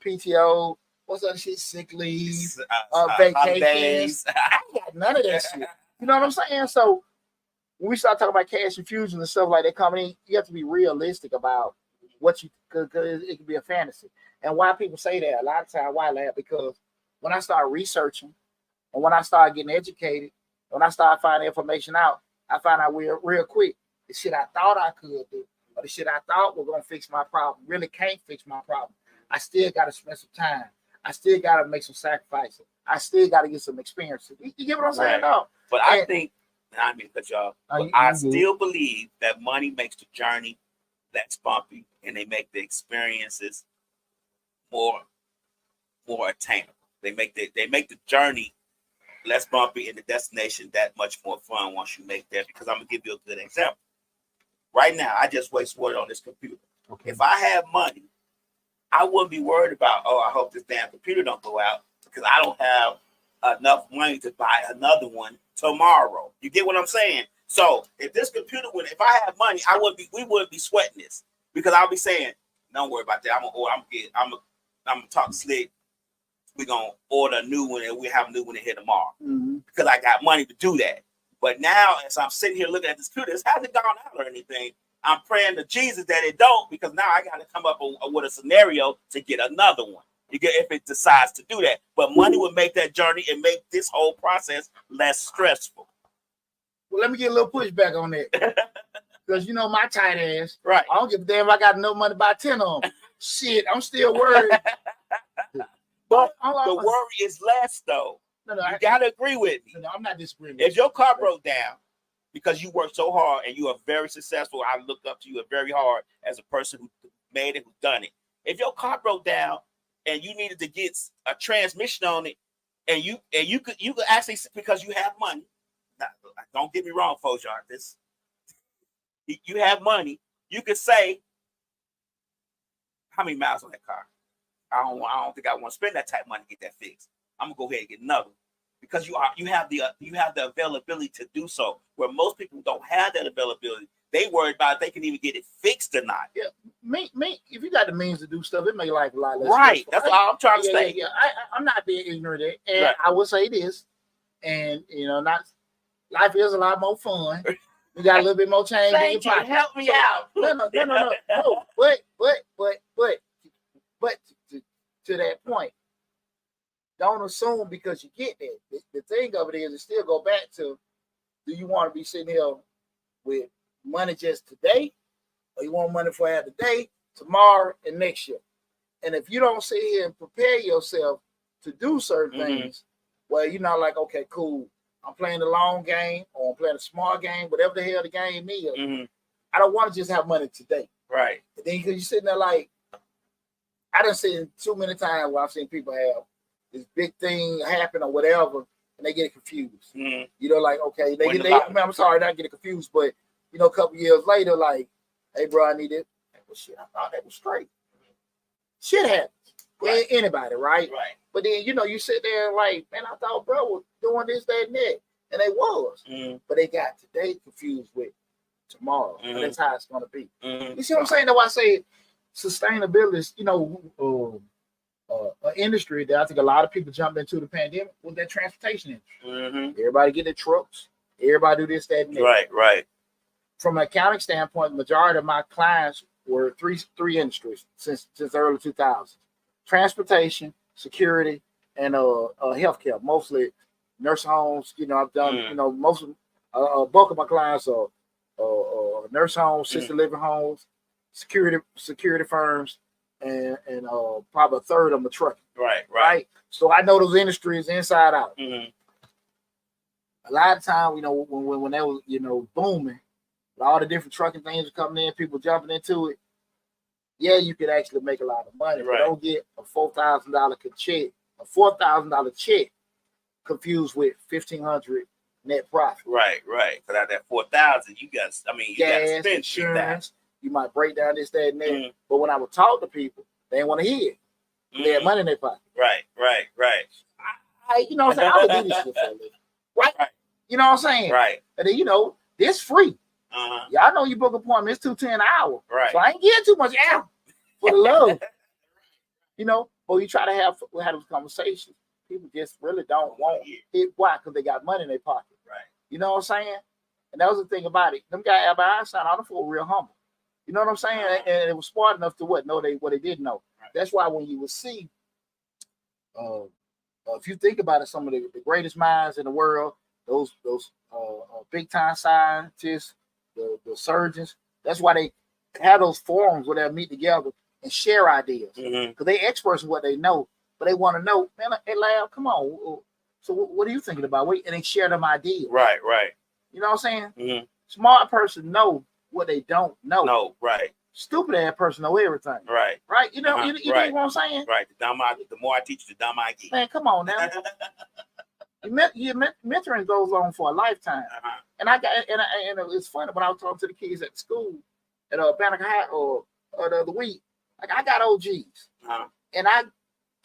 S1: PTO. What's that shit? Sick leave. Vacations. I ain't got none of that shit. You know what I'm saying? So when we start talking about cash infusions and stuff like that coming in, you have to be realistic about what you, because it can be a fantasy. And why people say that a lot of times, why I laugh, because when I start researching and when I start getting educated, when I start finding information out, I find out real quick the shit I thought I could do, or the shit I thought was gonna fix my problem really can't fix my problem. I still gotta spend some time. I still gotta make some sacrifices. I still gotta get some experiences. You get what I'm saying? No.
S3: But I think, I mean, cut y'all. I still believe that money makes the journey less bumpy, and they make the experiences more attainable. They make the journey less bumpy and the destination that much more fun once you make that. Because I'm gonna give you a good example. Right now, I just waste water on this computer. If I have money, I wouldn't be worried about, oh, I hope this damn computer don't go out, because I don't have enough money to buy another one tomorrow. You get what I'm saying? So if this computer if I have money, we wouldn't be sweating this, because I'll be saying, don't worry about that. I'm gonna talk slick. We're gonna order a new one and we have a new one in here tomorrow. Because I got money to do that. But now, as I'm sitting here looking at this computer, it hasn't gone out or anything. I'm praying to Jesus that it don't, because now I got to come up with a scenario to get another one. You get, if it decides to do that. But money would make that journey and make this whole process less stressful.
S1: Well, let me get a little pushback on that. Because you know my tight ass.
S3: I
S1: don't give a damn if I got no money to buy 10 of them. Shit, I'm still worried.
S3: But the worry is less, though.
S1: No,
S3: you gotta agree with me.
S1: No, I'm not disagreeing.
S3: If your car broke down because you worked so hard and you are very successful, I look up to you very hard as a person who made it, who done it. If your car broke down and you needed to get a transmission on it, and you could actually, because you have money. Now, don't get me wrong, folks. You have money. You could say, how many miles on that car? I don't think I want to spend that type of money to get that fixed. I'm gonna go ahead and get another one, because you have the availability to do so. Where most people don't have that availability, they worry about if they can even get it fixed or not.
S1: Yeah, me. If you got the means to do stuff, it make life a lot less.
S3: Right.
S1: Stressful.
S3: That's all I'm trying to say.
S1: Yeah. I'm not being ignorant of it, and I will say this, and life is a lot more fun. You got a little bit more change in your pocket.
S3: Help me out.
S1: No. But to that point, don't assume because you get that. The thing of it is, it still go back to, do you want to be sitting here with money just today, or you want money for half the day, tomorrow, and next year? And if you don't sit here and prepare yourself to do certain things, well, you're not like, okay, cool, I'm playing the long game, or I'm playing a small game, whatever the hell the game is. I don't want to just have money today.
S3: Right.
S1: And then because you're sitting there like, I done seen too many times where I've seen people have this big thing happen or whatever, and they get confused. You know, like, okay, I'm sorry, not getting confused, but a couple years later, like, hey, bro, I need it. Well, shit, I thought that was straight. Shit happens. Right. Anybody, right?
S2: Right.
S1: But then, you sit there and like, man, I thought bro was doing this, that, and that. And they was. But they got today confused with tomorrow. And that's how it's going to be. You see what I'm saying? That's why I say sustainability is, an industry that I think a lot of people jumped into the pandemic was that transportation industry.
S3: Mm-hmm.
S1: Everybody get their trucks. Everybody do this, that, and that.
S3: Right.
S1: From an accounting standpoint, the majority of my clients were three industries since the early 2000s: transportation, security, and healthcare. Mostly nursing homes. I've done most of bulk of my clients are nursing homes, assisted living homes, security firms, and probably a third of them are trucking. Right. So I know those industries inside out.
S3: Mm-hmm.
S1: A lot of time, when they was booming, all the different trucking things are coming in, people jumping into it. Yeah, you could actually make a lot of money, but don't get a $4,000 check confused with $1,500 net profit.
S3: Right. Because out that 4,000, you got to spend
S1: insurance. You might break down this, that, and that. Mm-hmm. But when I would talk to people, they didn't want to hear it. They had money in their pocket.
S3: Right.
S1: I would do this shit for a living. Right? You know what I'm saying?
S3: Right.
S1: And then, this free.
S3: Uh-huh.
S1: Y'all know you book appointments $210 an hour.
S3: Right.
S1: So I ain't getting too much out for the love. But you try to have those conversations. People just really don't want it. Why? Because they got money in their pocket.
S3: Right.
S1: You know what I'm saying? And that was the thing about it. Them guys, Albert Einstein, all them folk were real humble. You know what I'm saying? And it was smart enough to know what they didn't know. Right. That's why when you would see, if you think about it, some of the greatest minds in the world, those big time scientists, the surgeons, that's why they have those forums where they'll meet together and share ideas. Because they experts in what they know, but they want to know, man, hey, lab, come on. So what are you thinking about? And they share them ideas.
S3: Right.
S1: You know what I'm saying?
S3: Mm-hmm.
S1: Smart person know what they don't know.
S3: No, right.
S1: Stupid ass person know everything.
S3: Right.
S1: You know what I'm saying?
S3: Right. The more I teach, the dumb I get.
S1: Man, come on now. Your mentoring goes on for a lifetime. And and it's funny when I was talking to the kids at the school at Bannock High or the other week. Like, I got OGs, and I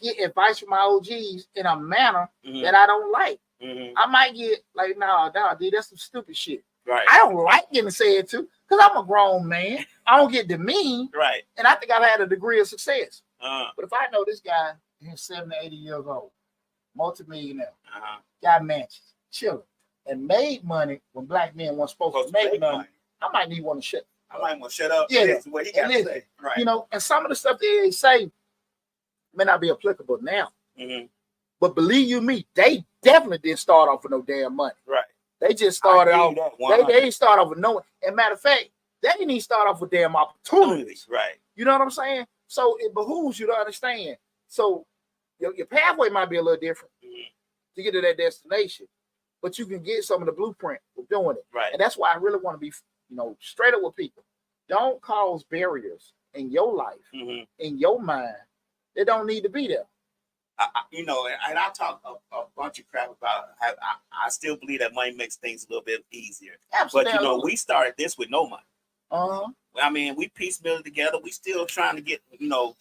S1: get advice from my OGs in a manner that I don't like. I might get like, nah, dude, that's some stupid shit.
S3: Right.
S1: I don't like getting said to because I'm a grown man. I don't get demeaned.
S3: Right.
S1: And I think I've had a degree of success. But if I know this guy, he's 70, 80 years old, multimillionaire, got mansions, chilling, and made money when black men weren't supposed to make money, I might need one to shut.
S2: I might want to shut up.
S1: Yeah,
S2: that's what he got to say. Right.
S1: And some of the stuff they say may not be applicable now. But believe you me, they definitely didn't start off with no damn money.
S3: Right.
S1: They just started off. They didn't start off with no. And matter of fact, they didn't even start off with damn opportunities.
S3: Right.
S1: You know what I'm saying? So it behooves you to understand. So your pathway might be a little different to get to that destination, but you can get some of the blueprint of doing it.
S3: Right.
S1: And that's why I really want to be, straight up with people. Don't cause barriers in your life, in your mind, that don't need to be there.
S2: And I talk a bunch of crap about how I still believe that money makes things a little bit easier.
S1: Absolutely.
S2: But we started this with no money.
S1: Uh-huh.
S2: We piecemeal it together. We still trying to get,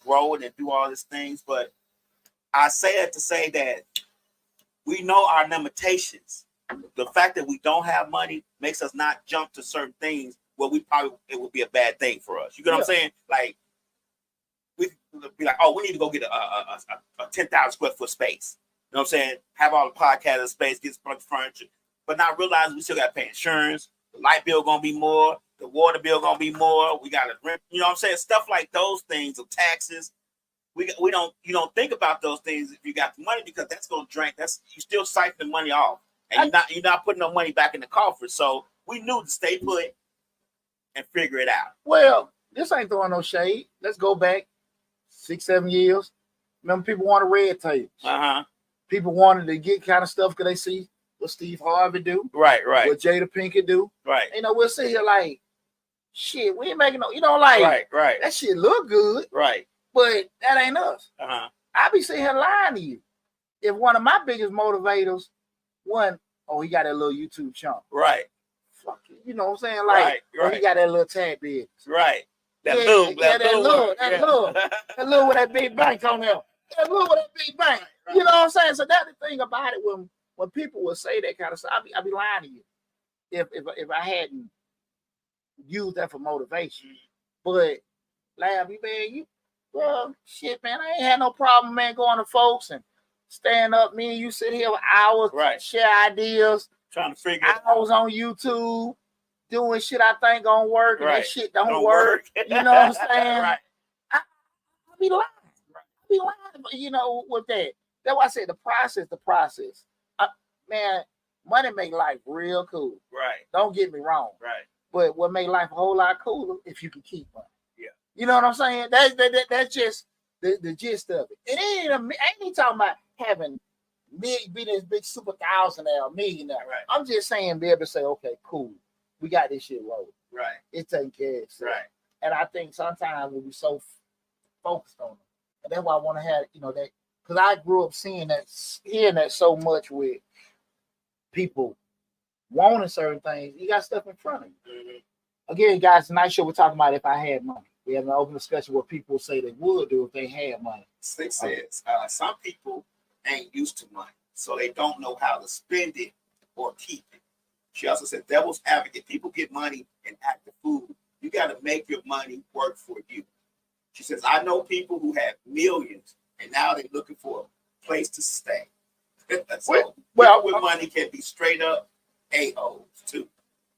S2: grow it and do all these things. But I say it to say that we know our limitations. The fact that we don't have money makes us not jump to certain things where it would be a bad thing for us. You get what I'm saying? Like, we be like, oh, we need to go get a 10,000 square foot space. You know what I'm saying? Have all the podcast space, get a bunch of furniture, but not realize we still got to pay insurance. The light bill gonna be more. The water bill gonna be more. We got to rent. You know what I'm saying? Stuff like those you don't think about those things if you got the money, because that's gonna drain. You still siphoning money off, and you're not putting no money back in the coffers. So we knew to stay put and figure it out.
S1: Well, this ain't throwing no shade. Let's go back 6-7 years. Remember, people wanted red tapes. People wanted to get kind of stuff because they see what Steve Harvey do.
S3: Right.
S1: What Jada Pinkett do.
S3: Right.
S1: We'll sit here like, shit, we ain't making no, like,
S3: right.
S1: That shit look good.
S3: Right.
S1: But that ain't us. I be sitting here lying to you. If one of my biggest motivators, he got that little YouTube channel.
S3: Right.
S1: Fuck it. You know what I'm saying? Like, he got that little tag business.
S3: Right. That
S1: little with that big bank on there. That little with that big bank. Right. You know what I'm saying? So that's the thing about it. When people will say that kind of stuff, I be lying to you. If I hadn't used that for motivation. But Lab, man, Well, shit, man, I ain't had no problem, man, going to folks and stand up. Me and you sit here for hours,
S3: Right.
S1: share ideas,
S3: Trying to figure it out.
S1: hours on YouTube, doing shit I think gonna work, and
S3: Right.
S1: that shit don't work. You know what I'm saying?
S3: Right.
S1: I be lying. I be lying, you know, with that. That's why I said the process. Man, money make life real cool.
S3: Right.
S1: Don't get me wrong.
S3: Right.
S1: But what make life a whole lot cooler if you can keep money.
S3: Yeah.
S1: You know what I'm saying? That's just the gist of it. It ain't I ain't talking about having be this big super thousandaire millionaire.
S3: Right.
S1: I'm just saying be able to say, okay, cool, we got this shit rolling.
S3: Right.
S1: It's taking care of itself.
S3: Right.
S1: And I think sometimes we'll be so focused on it. And that's why I want to have, you know, that because I grew up hearing that so much with people wanting certain things. You got stuff in front of you.
S3: Mm-hmm.
S1: Again, guys, tonight's show we're talking about if I had money. We have an open discussion what people say they would do if they had money.
S2: Six says some people ain't used to money, so they don't know how to spend it or keep it. She also said, devil's advocate, people get money and act the fool. You got to make your money work for you. She says, I know people who have millions and now they're looking for a place to stay. So
S1: well,
S2: people with money can be straight up a-holes too.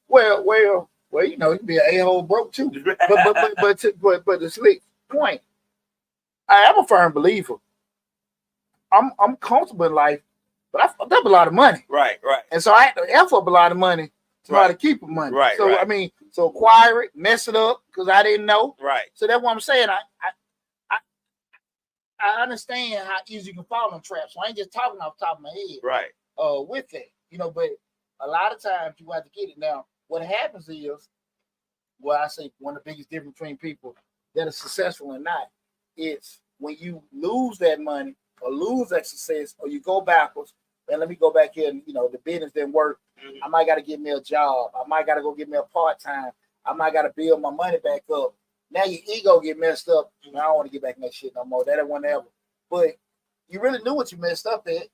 S1: Well, you know, you can be an a-hole broke too. But the slick point, I am a firm believer. I'm comfortable in life, but I fucked up a lot of money.
S3: Right.
S1: And so I had to F up a lot of money to try to keep the money.
S3: Right.
S1: So I mean, so acquire it, mess it up because I didn't know.
S3: Right.
S1: So that's what I'm saying. I understand how easy you can fall in traps. So I ain't just talking off the top of my head.
S3: Right.
S1: With that, you know, but a lot of times you have to get it. Now, what happens is, well, I say one of the biggest difference between people that are successful and not, it's when you lose that money or lose that success or you go backwards. And let me go back here and, you know, the business didn't work. I might got to get me a job. I might got to go get me a part-time. I might got to build my money back up. Now your ego get messed up. I don't want to get back in that shit no more. That ain't one ever. But you really knew what you messed up at.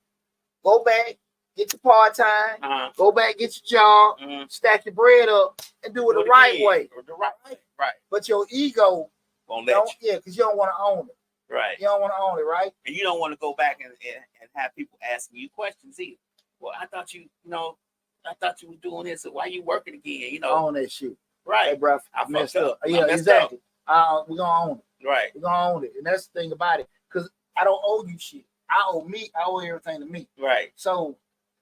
S1: Go back, get your part-time, go back, get your job, stack your bread up, and do it the right way.
S3: Right.
S1: But your ego
S3: won't let you.
S1: Yeah, because you don't want to own it.
S3: Right.
S1: You don't want to own it, right?
S3: And you don't want to go back and have people asking you questions either. Well, I thought you were doing this. So why you working again? You know,
S1: own that shit.
S3: Right.
S1: Hey, bro, I messed up.
S3: Yeah,
S1: exactly. We're gonna own it.
S3: Right.
S1: We're gonna own it, and that's the thing about it. Because I don't owe you shit. I owe everything to me.
S3: Right.
S1: So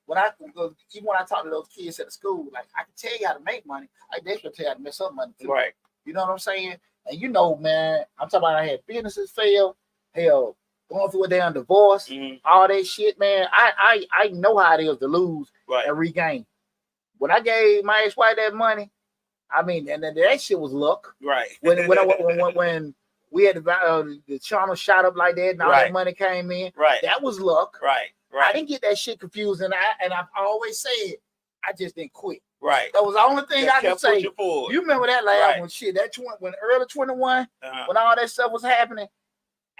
S1: even when I talk to those kids at the school, like I can tell you how to make money. I definitely tell you how to mess up money too.
S3: Right.
S1: You know what I'm saying? And you know, man, I'm talking about I had businesses fail, hell, going through a damn divorce, all that shit, man. I know how it is to lose and regain. When I gave my ex-wife that money, I mean, and then that shit was luck.
S3: Right.
S1: When we had the channel shot up like that and all that money came in, that was luck.
S3: Right.
S1: I didn't get that shit confused, and I've always said I just didn't quit.
S3: Right.
S1: That was the only thing I could say. You remember that last one? Shit, when early 21, when all that stuff was happening,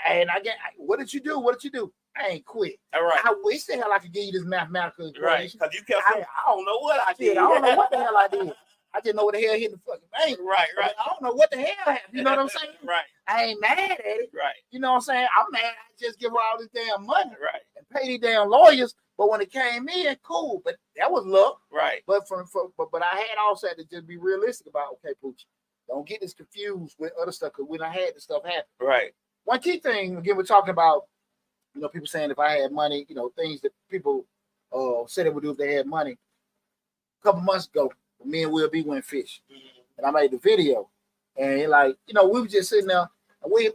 S1: and what did you do? What did you do? I ain't quit.
S3: All right.
S1: I wish the hell I could give you this mathematical equation.
S3: Right. Because you kept saying, I don't know what I did.
S1: I don't know what the hell I did. I just know what the hell hit the fucking bank.
S3: Right.
S1: I don't know what the hell happened. You know what I'm saying?
S3: Right.
S1: I ain't mad at it.
S3: Right.
S1: You know what I'm saying? I'm mad. I just give her all this damn money.
S3: Right.
S1: And pay these damn lawyers. But when it came in, cool. But that was luck.
S3: Right.
S1: But but I had also had to just be realistic about, okay, Pooch, don't get this confused with other stuff because when I had this stuff happen.
S3: Right.
S1: One key thing, again, we're talking about, you know, people saying if I had money, you know, things that people said they would do if they had money. A couple months ago, me and Will B went fishing. And I made the video. And like, you know, we were just sitting there. And me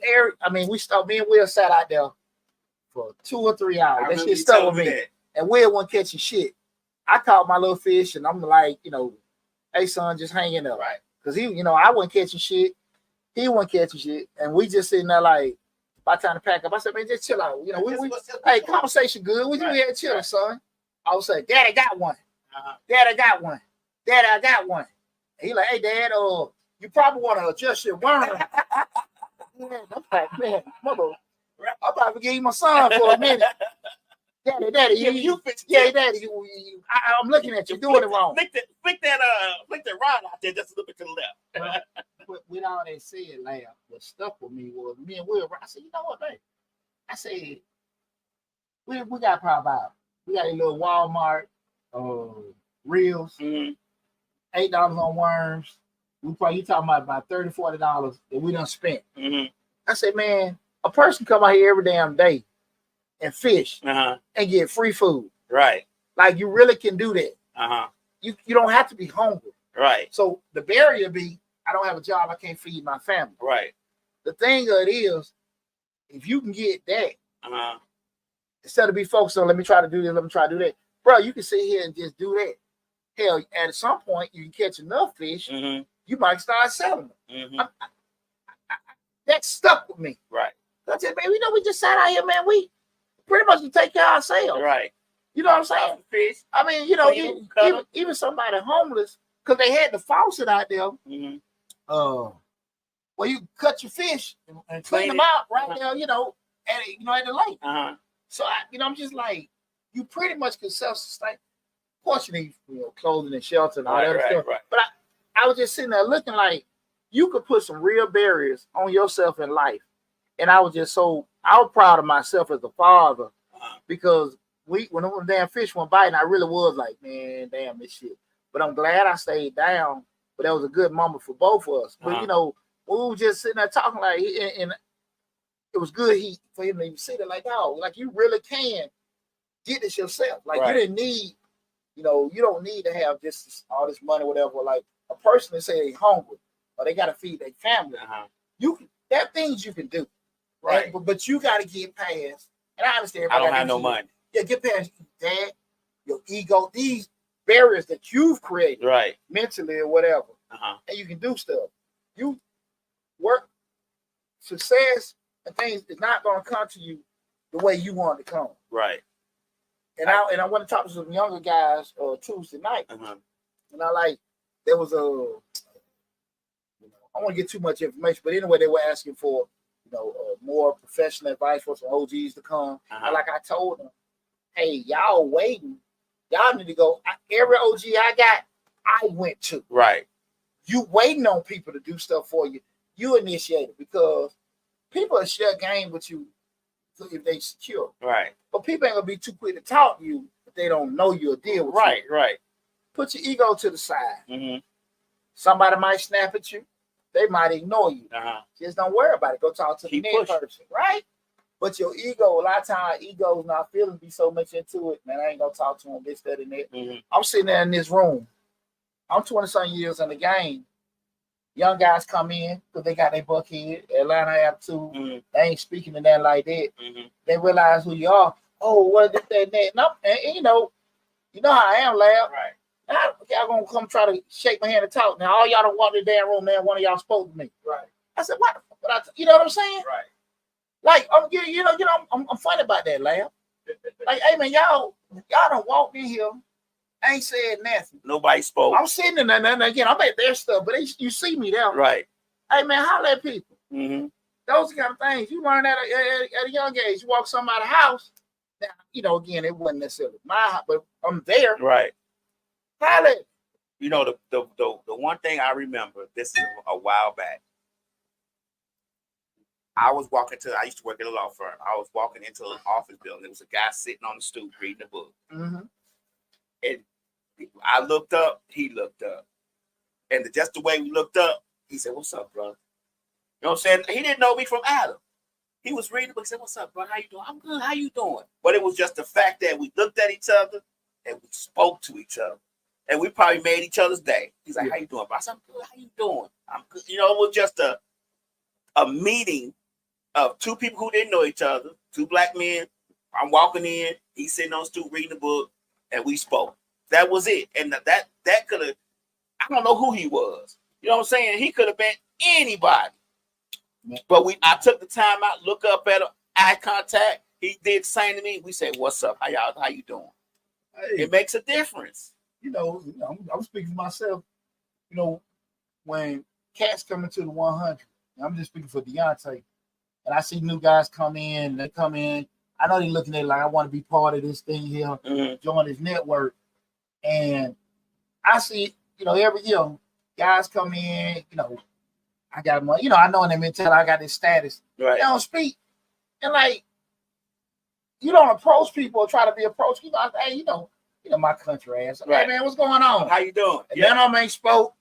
S1: and Will sat out there for 2 or 3 hours. That shit stuck with me. And Will wasn't catching shit. I caught my little fish and I'm like, you know, hey son, just hanging up.
S2: Right.
S1: Because he, you know, I wasn't catching shit. He wasn't catching shit. And we just sitting there like, by the time to pack up, I said, man, just chill out. You know, hey, conversation good. We had chill, son. I was like, Dad, I got one. Dad, I got one. Dad, I got one. And he like, hey, Dad, you probably want to adjust your worm. I'm like, man, mother, I'm about to give you my son for a minute. Daddy, Daddy, I'm looking at you doing it wrong.
S3: Flick that rod out there just a little bit to the left.
S1: But with all that said, Lab, what stuck with me was me and Will. I said, you know what, man? I said, we got probably about, we got a little Walmart reels, $8 on worms. We probably, you talking about $30, $40 that we done spent. I said, man, a person come out here every damn day and fish and get free food.
S3: Right.
S1: Like, you really can do that. You don't have to be hungry.
S3: Right.
S1: So the barrier be, I don't have a job, I can't feed my family.
S3: Right.
S1: The thing of it is, if you can get that, instead of be focused on, let me try to do this, let me try to do that, bro, you can sit here and just do that. Hell, at some point, you can catch enough fish, you might start selling them. That stuck with me.
S3: Right.
S1: I said, man, we just sat out here, man. We pretty much can take care of ourselves.
S3: Right.
S1: You know what I'm saying?
S3: Fish.
S1: I mean, even somebody homeless, because they had the faucet out there. Well, you cut your fish and clean them out right there, at the lake. So I'm just like, you pretty much can self-sustain. Of course, you need clothing and shelter and all that stuff. Right. But I was just sitting there looking like you could put some real barriers on yourself in life. And I was proud of myself as a father because when them damn fish went biting, I really was like, man, damn this shit. But I'm glad I stayed down. But that was a good moment for both of us. But we were just sitting there talking like, and it was good for him to even see that, like, oh, like you really can get this yourself. Like you didn't need, you don't need to have just all this money, whatever. Like a person that say they hungry or they got to feed their family. There are things you can do, right? But you got to get past. And I understand.
S3: I don't have no money.
S1: Yeah, get past that, your ego, these barriers that you've created,
S3: right,
S1: mentally or whatever, and you can do stuff. You work, success, and things is not going to come to you the way you want it to come.
S3: Right.
S1: And I want to talk to some younger guys Tuesday night, and there was I don't want to get too much information, but anyway, they were asking for more professional advice for some OGs to come. And like I told them, hey, y'all waiting. Y'all need to go. Every OG I got, I went to. Right. You waiting on people to do stuff for you. You initiate it because people will share game with you if they secure. Right. But people ain't gonna be too quick to talk to you if they don't know you or deal with you. Right, right. Put your ego to the side. Somebody might snap at you. They might ignore you. Just don't worry about it. Go talk to the next person. Right? But your ego, a lot of times, ego's not feeling be so much into it. Man, I ain't gonna talk to him, this, that, and that. I'm sitting there in this room. I'm 20-some years in the game. Young guys come in because they got their buckhead, Atlanta attitude. They ain't speaking to that like that. They realize who you are. Oh, what this, that, and that. And you know how I am, Lab. Right. Y'all gonna come try to shake my hand and talk. Now all y'all don't walk in the damn room, man. One of y'all spoke to me. Right. I said, what? You know what I'm saying? Right. Like I'm funny about that, Lab. Like, hey man, y'all done walked in here, ain't said nothing. Nobody spoke. I'm sitting in there, and again, I'm at their stuff, but you see me there. Right. Hey man, holler at people. Those kind of things you learn at a young age. You walk somebody's house. Now, again, it wasn't necessarily my house, but I'm there. Right. Holler.
S3: The one thing I remember, this is a while back. I used to work at a law firm. I was walking into an office building. There was a guy sitting on the stoop reading a book. And I looked up, he looked up. And just the way we looked up, he said, what's up, brother? You know what I'm saying? He didn't know me from Adam. He was reading the book. He said, what's up, brother? How you doing? I'm good. How you doing? But it was just the fact that we looked at each other and we spoke to each other. And we probably made each other's day. He's like, how you doing, bro? I said, I'm good. How you doing? I'm good. It was just a meeting of two people who didn't know each other, two black men. I'm walking in, he's sitting on the stoop reading the book, and we spoke. That was it. And that could have, I don't know who he was. You know what I'm saying? He could have been anybody. But I took the time out, look up at him, eye contact. He did the same to me. We said, what's up? How you doing? Hey, it makes a difference.
S1: I'm speaking for myself. When cats come into the 100, I'm just speaking for Deonte, and I see new guys come in, they come in. I know they're looking at it like, I want to be part of this thing here, join this network. And I see, every year, guys come in, I got money. You know, I know in their mentality I got this status.
S3: Right.
S1: They don't speak. And like, you don't approach people or try to be approached. You know, hey, you know my country ass. Hey man, what's going on?
S3: How you doing?
S1: And then I ain't spoke.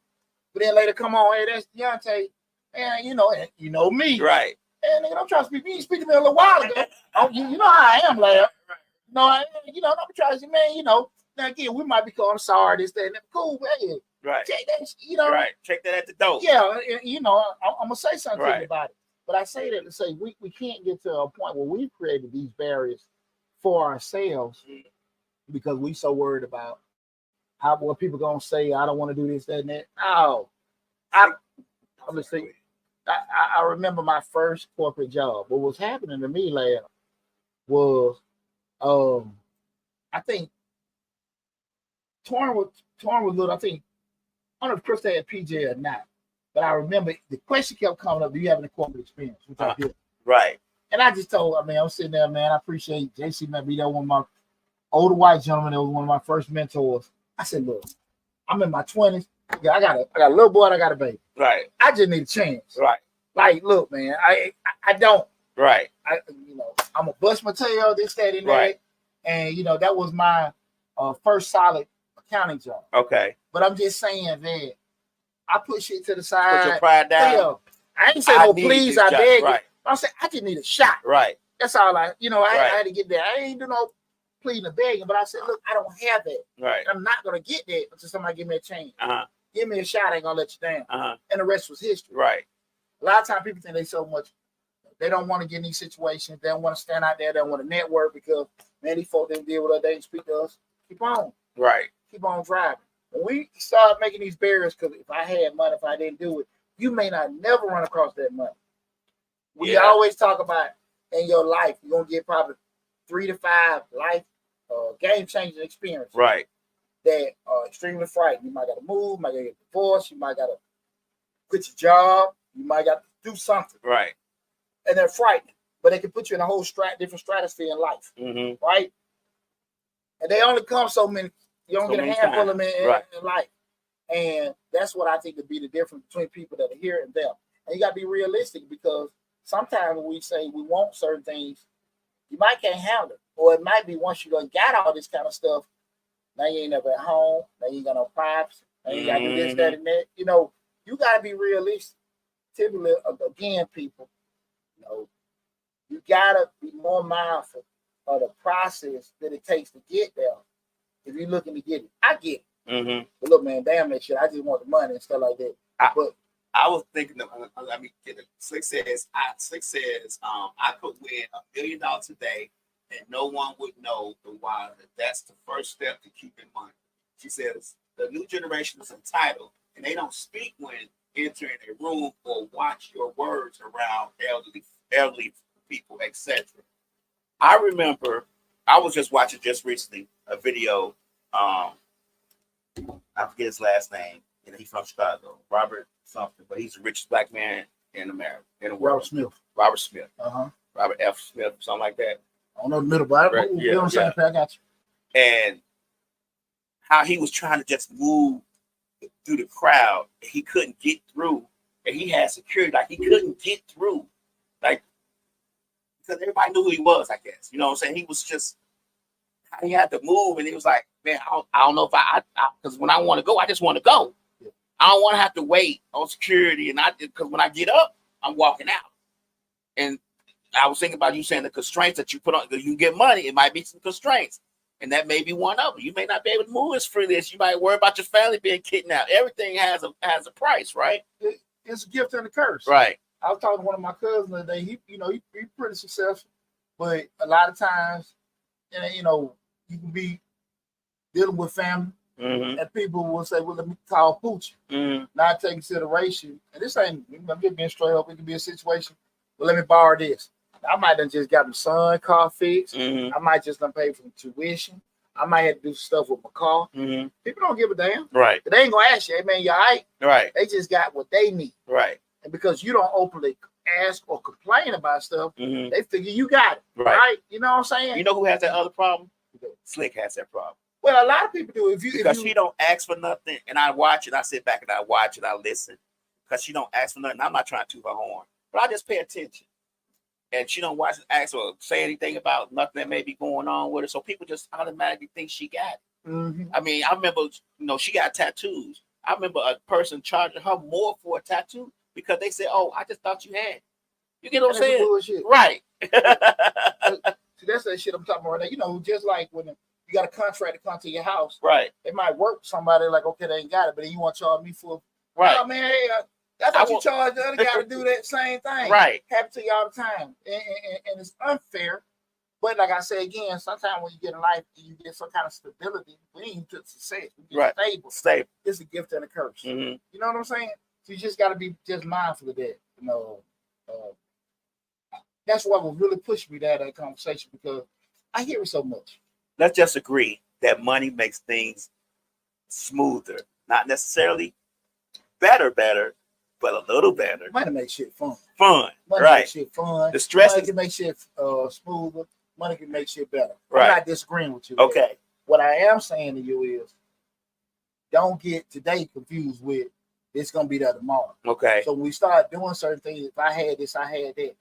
S1: But then later, come on, hey, that's Deonte. And you know me.
S3: Right.
S1: And nigga, don't try to speak. You speak to me a little while ago. You know how I am, lad. Don't try to say, man, you know. Now again, we might be called, I'm sorry, this, that, and that. Cool, man.
S3: Right.
S1: Check that, you know.
S3: Right. Check that at the door.
S1: Yeah, you know, I'm gonna say something
S3: Right.
S1: about it. But I say that to say we can't get to a point where we've created these barriers for ourselves because we so worried about what people gonna say. I don't want to do this, that, and that. No. I'm gonna say I remember my first corporate job. What was happening to me, lad, was I think Torn was little. I think I don't know if Chris had PJ or not, but I remember the question kept coming up, do you have any corporate experience? Which I did.
S3: Right.
S1: And I just told, I'm sitting there, man, I appreciate JC maybe that one of my older white gentleman that was one of my first mentors. I said, look, I'm in my 20s. Yeah, I got a little boy and I got a baby.
S3: Right.
S1: I just need a chance.
S3: Right.
S1: Like, look, man, I don't.
S3: Right.
S1: I'm a bust my tail, this, that, and that.
S3: Right.
S1: And that was my first solid accounting job.
S3: Okay.
S1: But I'm just saying that I put shit to the side.
S3: Put your pride down.
S1: Yeah. I ain't say no please, I beg.
S3: Right.
S1: I'm saying I just need a shot.
S3: Right.
S1: That's all I
S3: Right.
S1: had to get there. I ain't do no pleading or begging, but I said, look, I don't have that.
S3: Right.
S1: I'm not gonna get that until somebody give me a chance.
S3: Uh-huh.
S1: Give me a shot, I ain't gonna let you down.
S3: Uh-huh.
S1: And the rest was history.
S3: Right.
S1: A lot of times people think they so much, they don't want to get in these situations, they don't want to stand out there, they don't want to network because man, these folks didn't deal with us, they didn't speak to us. Keep on.
S3: Right.
S1: Keep on driving. When we start making these barriers, because if I had money, if I didn't do it, you may not never run across that money. We always talk about in your life, you're gonna get probably 3 to 5 life game-changing experiences.
S3: Right.
S1: That are extremely frightening. You might gotta move, you might gotta get divorced, you might gotta quit your job, you might gotta do something.
S3: Right.
S1: And they're frightening, but they can put you in a whole different stratosphere in life.
S3: Mm-hmm.
S1: Right? And they only come so many, you don't get a handful of them in life. And that's what I think would be the difference between people that are here and them. And you gotta be realistic because sometimes when we say we want certain things, you might can't handle it. Or it might be once you done got all this kind of stuff, now you ain't never at home, now you ain't got no privacy, now you gotta do this, that, and that. You gotta be realistic. Typically, again, people, you gotta be more mindful of the process that it takes to get there. If you're looking to get it, I get it.
S3: Mm-hmm.
S1: But look, man, damn that shit. I just want the money and stuff like that.
S2: I was thinking of, let me get it. Slick says, I could win $1 million today and no one would know the why. That's the first step to keeping money. She says, the new generation is entitled and they don't speak when entering a room or watch your words around elderly people, etc. I remember, I was just watching just recently a video, I forget his last name, and he's from Chicago, Robert something, but he's the richest black man in America, in the world. Robert Smith. Robert F. Smith, something like that.
S1: I don't know the middle, but I got you.
S3: And how he was trying to just move through the crowd, he couldn't get through, and he had security, like he couldn't get through, like because everybody knew who he was, I guess. You know what I'm saying? He was just, he had to move, and he was like, man, I don't know if I because when I want to go, I just want to go. I don't want to have to wait on security, and because when I get up, I'm walking out. And I was thinking about you saying the constraints that you put on, you get money, it might be some constraints, and that may be one of them. You may not be able to move as freely as you might worry about your family being kidnapped. Everything has a price, right?
S1: It's a gift and a curse,
S3: right?
S1: I was talking to one of my cousins the other day. He pretty successful, but a lot of times, you can be dealing with family.
S3: Mm-hmm.
S1: And people will say, well, let me call Pooch.
S3: Mm-hmm.
S1: Not take consideration. And this ain't, I'm just being straight up. It could be a situation. Well, let me borrow this. I might have just got my son car fixed.
S3: Mm-hmm.
S1: I might just done pay for tuition. I might have to do stuff with my car.
S3: Mm-hmm.
S1: People don't give a damn.
S3: Right.
S1: But they ain't going to ask you, hey, man, you all right?
S3: Right.
S1: They just got what they need.
S3: Right.
S1: And because you don't openly ask or complain about stuff,
S3: mm-hmm.
S1: they figure you got it. Right. You know what I'm saying?
S3: You know who has that other problem? Slick has that problem.
S1: Well, a lot of people do. If
S3: she don't ask for nothing, and I watch it, I sit back and I watch it, I listen, because she don't ask for nothing. I'm not trying to toot her horn, but I just pay attention. And she don't watch, ask or say anything about nothing that may be going on with her. So people just automatically think she got it.
S1: Mm-hmm.
S3: I mean, I remember, she got tattoos. I remember a person charging her more for a tattoo because they said, "Oh, I just thought you had it." You get what I'm saying?
S1: Bullshit.
S3: Right.
S1: See, that's that shit I'm talking about right now. Just like when you got a contract to come to your house,
S3: right?
S1: It might work for somebody like, okay, they ain't got it, but then you want to charge me for,
S3: right?
S1: Oh man, hey, that's what you charge the other guy to do that same thing,
S3: right?
S1: Happens to you all the time, and it's unfair. But like I say again, sometimes when you get in life, you get some kind of stability. We ain't to success, we get stable. It's a gift and a curse.
S3: Mm-hmm.
S1: You know what I'm saying? So you just got to be just mindful of that. That's what will really push me to have that conversation because I hear it so much.
S3: Let's just agree that money makes things smoother, not necessarily better, but a little better.
S1: Money makes shit fun.
S3: Money
S1: makes shit fun.
S3: The stress
S1: money can make shit smoother. Money can make shit better.
S3: Right.
S1: I'm not disagreeing with you.
S3: Okay.
S1: There. What I am saying to you is, don't get today confused with it's gonna be there tomorrow.
S3: Okay.
S1: So when we start doing certain things, if I had this, I had that.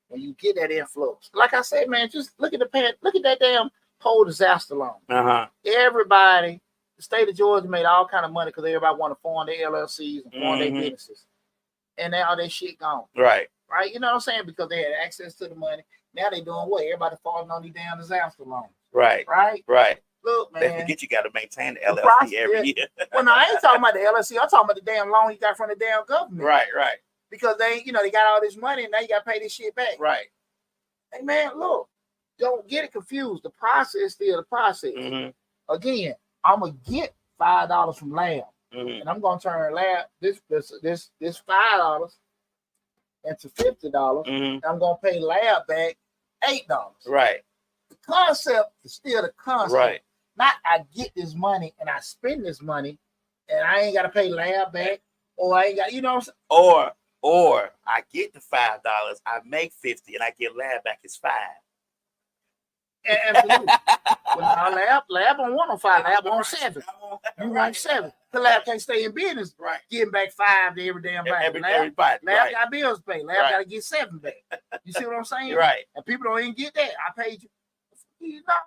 S1: When you get that influx, like I said, man, just look at that damn whole disaster loan. Everybody, the state of Georgia made all kind of money because everybody want to form their LLCs and form their businesses, and now that shit gone.
S3: Right.
S1: You know what I'm saying? Because they had access to the money. Now they doing what? Everybody falling on these damn disaster loans.
S3: Right.
S1: Look, man.
S3: They forget you got to maintain the LLC every year.
S1: Well, no, I ain't talking about the LLC. I'm talking about the damn loan you got from the damn government.
S3: Right.
S1: Because they got all this money and now you got to pay this shit back.
S3: Right.
S1: Hey, man, look, don't get it confused. The process is still the process.
S3: Mm-hmm.
S1: Again, I'm going to get $5 from Lab.
S3: Mm-hmm.
S1: And I'm going to turn Lab, this $5 into $50.
S3: Mm-hmm.
S1: I'm going to pay Lab back $8.
S3: Right.
S1: The concept is still the concept.
S3: Right.
S1: Not I get this money and I spend this money and I ain't got to pay Lab back or I ain't got, you know what I'm saying?
S3: Or I get the $5, I make $50, and I get Lab back is $5.
S1: Absolutely. Well, now Lab on 105, Lab on 7. You want 7. The Lab can't stay in business.
S3: Right.
S1: Getting back 5 to every damn body.
S3: Everybody.
S1: Lab got bills to pay. Lab got to get 7 back. You see what I'm saying?
S3: Right.
S1: And people don't even get that. I paid you.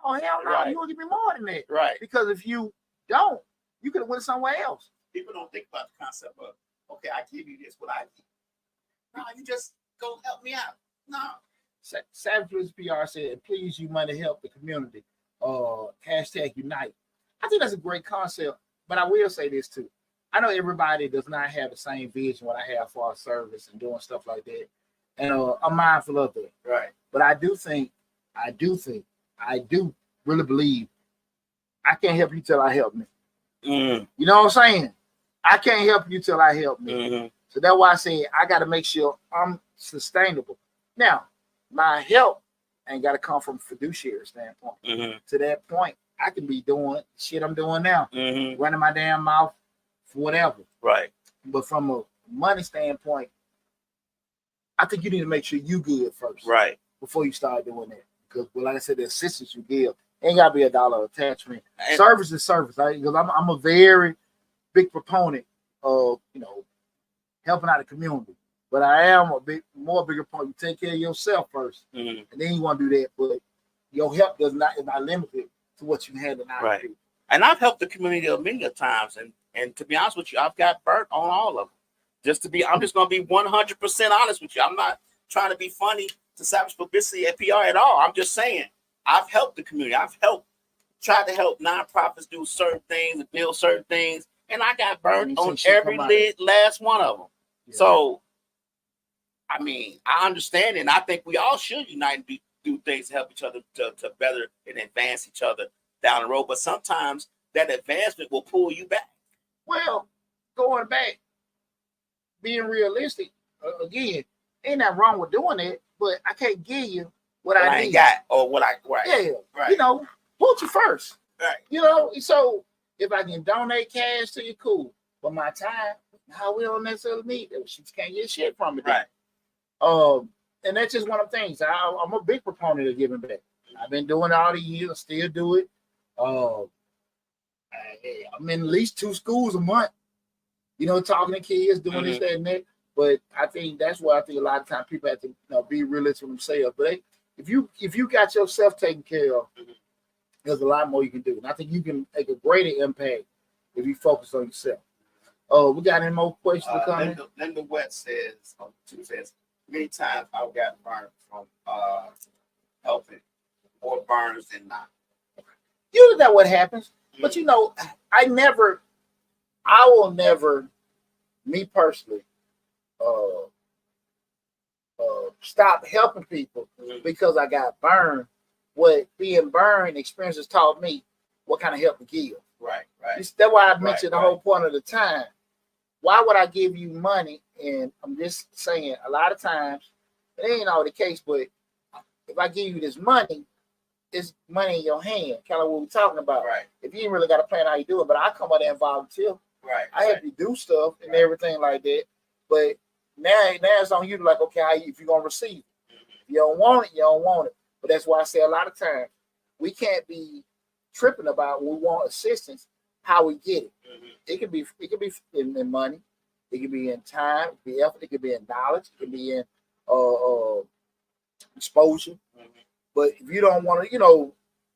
S1: No, hell no.
S3: Right.
S1: You will give me more than that.
S3: Right.
S1: Because if you don't, you could have went somewhere else.
S2: People don't think about the concept of, okay, I give you this, what I need. No, you just go help me out. No.
S1: Savage PR said, please, you money help the community. Hashtag unite. I think that's a great concept, but I will say this too. I know everybody does not have the same vision what I have for our service and doing stuff like that. And I'm mindful of that.
S3: Right.
S1: But I do really believe I can't help you till I help me.
S3: Mm-hmm.
S1: You know what I'm saying? I can't help you till I help me.
S3: Mm-hmm.
S1: So that's why I say I got to make sure I'm sustainable. Now, my help ain't got to come from a fiduciary standpoint.
S3: Mm-hmm.
S1: To that point, I can be doing shit I'm doing now, running my damn mouth for whatever.
S3: Right.
S1: But from a money standpoint, I think you need to make sure you good first.
S3: Right.
S1: Before you start doing that. Because, well, like I said, the assistance you give ain't got to be $1 attachment.
S3: And
S1: service is service. Because I'm a very big proponent of, helping out the community. But I am a bigger point. You take care of yourself first, and then you want to do that. But your help is not limited to what you had to not
S3: right.
S1: do.
S3: And I've helped the community many times, and to be honest with you, I've got burnt on all of them. I'm just going to be 100% honest with you. I'm not trying to be funny to Savage Publicity at PR at all. I'm just saying I've helped the community. I've tried to help nonprofits do certain things and build certain things, and I got burned on every last one of them. Yeah. So, I mean, I understand it, and I think we all should unite and do things to help each other to better and advance each other down the road. But sometimes that advancement will pull you back.
S1: Well, going back, being realistic, again, ain't nothing wrong with doing it, but I can't give you what I need.
S3: Ain't got or what I right.
S1: Yeah,
S3: right.
S1: Put you first.
S3: Right.
S1: So if I can donate cash to you, cool. But my time, how we don't necessarily need it. She can't get shit from it.
S3: Right.
S1: And that's just one of the things. I'm a big proponent of giving back. I've been doing it all the years. I still do it. I'm in at least 2 schools a month. Talking to kids, doing this, that, and that. But I think that's why I think a lot of times people have to be realistic with themselves. But if you got yourself taken care of, there's a lot more you can do. And I think you can make a greater impact if you focus on yourself. We got any more questions to come in?
S2: Linda West says, many times I've gotten burned from helping more burns than not.
S1: Usually that's what happens. But I will never, me personally, stop helping people because I got burned. What being burned experiences taught me what kind of help to give.
S2: Right.
S1: That's why I mentioned the whole point of the time. Why would I give you money? And I'm just saying, a lot of times, it ain't all the case, but if I give you this money, it's money in your hand, kind of what we're talking about.
S2: Right.
S1: If you ain't really got a plan how you do it, but I come out there and volunteer.
S2: Right.
S1: I help you do stuff and everything like that. But now it's on you to like, okay, if you're gonna receive it. If you don't want it, you don't want it. But that's why I say a lot of times we can't be tripping about when we want assistance, how we get it. It could be in money, it could be in time, it could be effort, it could be in knowledge, it could be in exposure. But if you don't want to,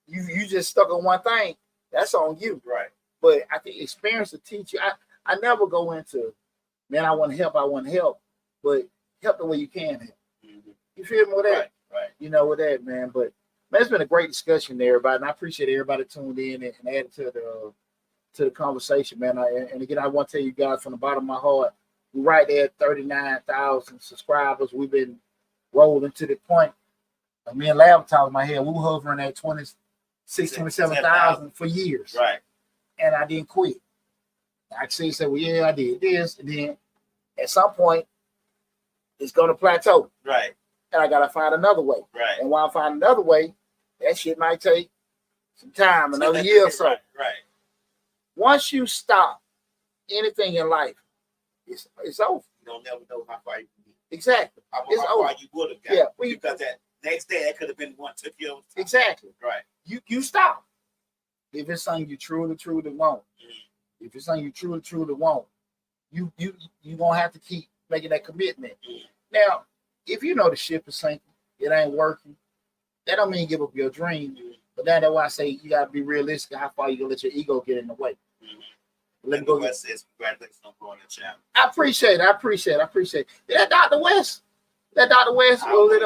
S1: you just stuck on one thing, that's on you.
S2: Right.
S1: But I think experience will teach you. I never go into, man, I want to help, but help the way you can help. You feel me with that?
S2: Right.
S1: With that, man. But man, it's been a great discussion there, everybody, and I appreciate everybody tuned in and added to the conversation, man. And again, I want to tell you guys from the bottom of my heart, we're right there at 39,000 subscribers. We've been rolling to the point. Me and Lab talking my head, we were hovering at 26, 27,000 for years.
S2: Right.
S1: And I didn't quit. I actually said, well, yeah, I did this. And then at some point, it's going to plateau.
S2: Right.
S1: And I got to find another way.
S2: Right.
S1: And while I find another way, that shit might take some time, another year or so.
S2: Right.
S1: Once you stop anything in life, it's over.
S2: You don't never know how far you can get.
S1: Exactly.
S2: How far you would have got.
S1: Yeah.
S2: Because that next day, that could have been one took you over.
S1: Exactly.
S2: Right.
S1: You stop. If it's something you truly want. If it's something you truly want, you gonna have to keep making that commitment. Now, if you know the ship is sinking, it ain't working, that don't mean give up your dream. But that's why I say you gotta be realistic how far you gonna let your ego get in the way.
S2: Let me go. West says congratulations on growing the channel.
S1: I appreciate it. That Dr. West. That Dr. West
S2: was
S1: in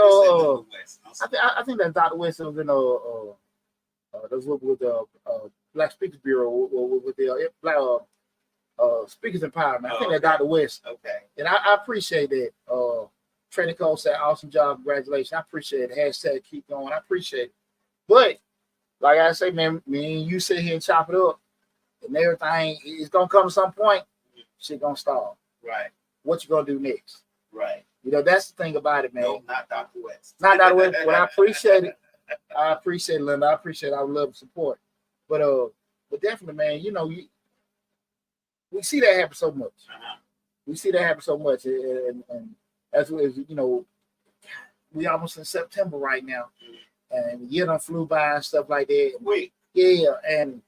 S1: I think that Dr. West was in those with the Black Speakers Bureau with the Black Speakers Empowerment. I think that Dr. West.
S2: Okay.
S1: And I appreciate that. Training Cole said, awesome job, congratulations. I appreciate it. Hashtag keep going. I appreciate it. But like I say, man, me and you sit here and chop it up, and everything is gonna come to some point. Shit gonna stall.
S2: Right.
S1: What you gonna do next?
S2: Right.
S1: That's the thing about it, man.
S2: No, not Dr. West.
S1: Not Dr. West. But I appreciate it. I appreciate it, Linda. I appreciate it. I love and support. But definitely, man, we see that happen so much. We see that happen so much, and as we almost in September right now, and the year done flew by and stuff like that. And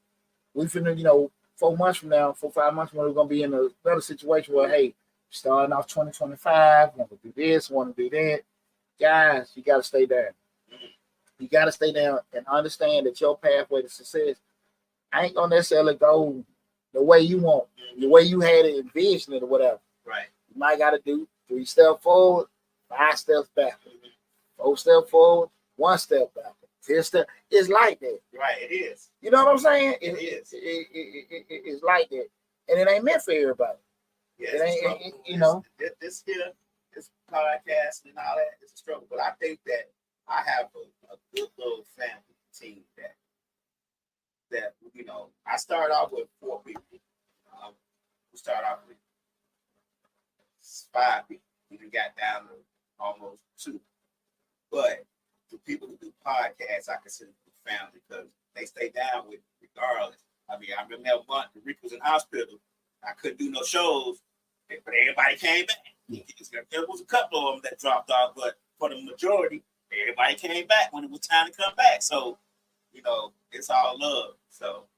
S1: we finna, 4 months from now, 4 or 5 months from now, we're gonna be in another situation where, hey, starting off 2025, want to do this, want to do that. Guys, you gotta stay down. You gotta stay down and understand that your pathway to success ain't gonna necessarily go the way you want, the way you had it envisioned it or whatever.
S2: Right.
S1: You might gotta do 3 steps forward, 5 steps back, 4 steps forward, 1 step back. 10 steps. It's like that.
S2: Right, it is.
S1: You know what I'm saying?
S2: It is.
S1: It's like that, and it ain't meant for everybody.
S2: Yeah,
S1: it ain't,
S2: this podcast and all that is a struggle. But I think that I have a good little family team that I started off with 4 people. We started off with 5 people. We got down to almost 2. But the people who do podcasts, I consider family because they stay down with regardless. I mean, I remember that month Rick was in hospital. I couldn't do no shows, but everybody came back. Yeah. There was a couple of them that dropped off, but for the majority, everybody came back when it was time to come back. So, it's all love. So,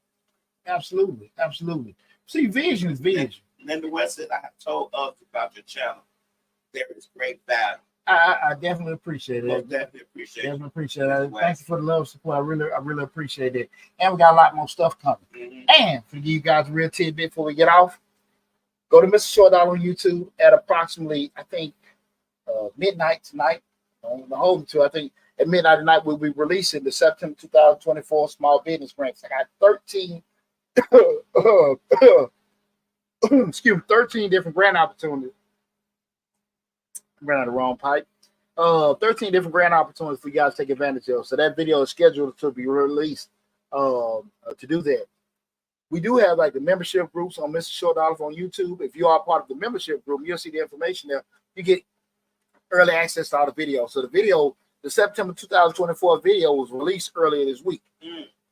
S1: absolutely. See, vision is vision.
S2: And then the West said, I have told others about your channel. there is great value.
S1: I definitely appreciate it.
S2: Definitely appreciate it.
S1: Definitely appreciate it. Thank you for the love and support. I really appreciate it. And we got a lot more stuff coming. And for you guys, a real tidbit before we get off, go to Mr. Short Dollar on YouTube at approximately, I think, midnight tonight. The whole two, I think at midnight tonight we'll be releasing the September 2024 Small Business Grants. I got 13 13 different grant opportunities. Ran out of the wrong pipe. 13 different grant opportunities for you guys to take advantage of. So that video is scheduled to be released to do that. We do have like the membership groups on Mr. Short Dollar on YouTube. If you are part of the membership group, you'll see the information there. You get early access to all the videos. So the September 2024 video was released earlier this week.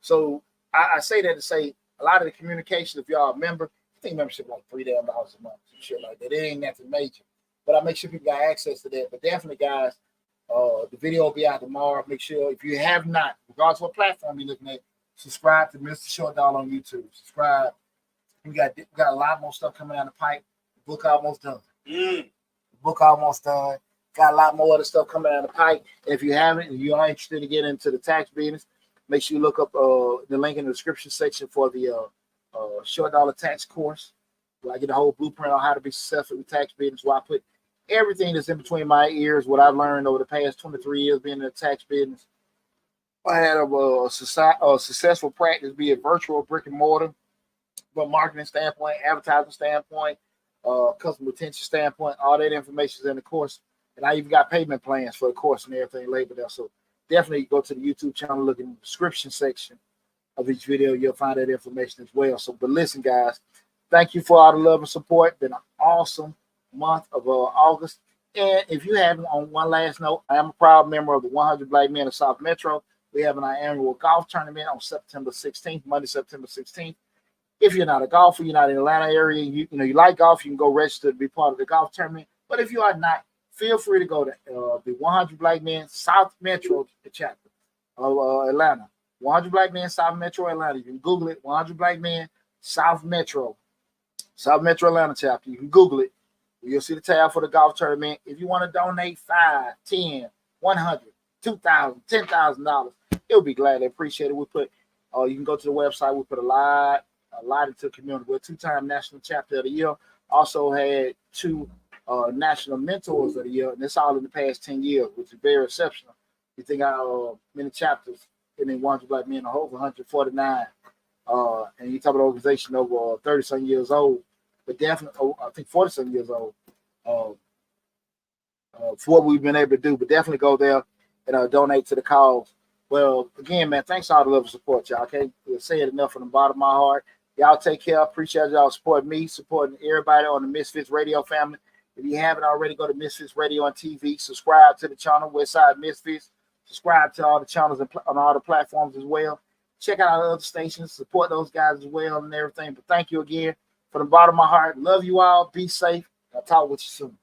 S1: So I say that to say a lot of the communication, if y'all are a member, I think membership like $3 a month, some shit like that. It ain't nothing major. But I make sure people got access to that. But definitely, guys, the video will be out tomorrow. Make sure if you have not, regardless of what platform you're looking at, subscribe to Mr. Short Dollar on YouTube. Subscribe. We got a lot more stuff coming down the pipe. The book almost done. The book almost done. Got a lot more other stuff coming down the pipe. And if you haven't, and you are interested to get into the tax business, make sure you look up the link in the description section for the Short Dollar tax course. Where I get a whole blueprint on how to be successful in tax business. Where I put everything that's in between my ears, what I've learned over the past 23 years being in the tax business. I had a successful practice, be it virtual, brick and mortar, from a marketing standpoint, advertising standpoint, customer retention standpoint. All that information is in the course. And I even got payment plans for the course and everything labeled there. So definitely go to the YouTube channel, look in the description section of each video. You'll find that information as well. So, but listen, guys, thank you for all the love and support. Been an awesome month of August. And if you haven't, on one last note, I am a proud member of the 100 Black Men of South Metro. We have our annual golf tournament on September 16th, Monday, September 16th. If you're not a golfer, you're not in the Atlanta area, you like golf, you can go register to be part of the golf tournament. But if you are not, feel free to go to the 100 Black Men South Metro chapter of Atlanta. 100 Black Men South Metro Atlanta. You can Google it, 100 Black Men South Metro Atlanta chapter. You can Google it. You'll see the tab for the golf tournament. If you want to donate $5, $10, $100, $2,000, $10,000, it'll be gladly appreciated. We put, you can go to the website. We put a lot into the community. We're a 2-time national chapter of the year. Also had 2 national mentors of the year, and that's all in the past 10 years, which is very exceptional. You think how many chapters in the 100 Black Men, over 149, and you talk about an organization over 30-some years old. But definitely, I think 40-some years old for what we've been able to do. But definitely go there and donate to the cause. Well, again, man, thanks for all the love and support, y'all. I can't say it enough from the bottom of my heart. Y'all take care. Appreciate y'all supporting me, supporting everybody on the Misfits Radio family. If you haven't already, go to Misfits Radio on TV. Subscribe to the channel, Westside Misfits. Subscribe to all the channels on all the platforms as well. Check out our other stations. Support those guys as well and everything. But thank you again. From the bottom of my heart, love you all. Be safe. I'll talk with you soon.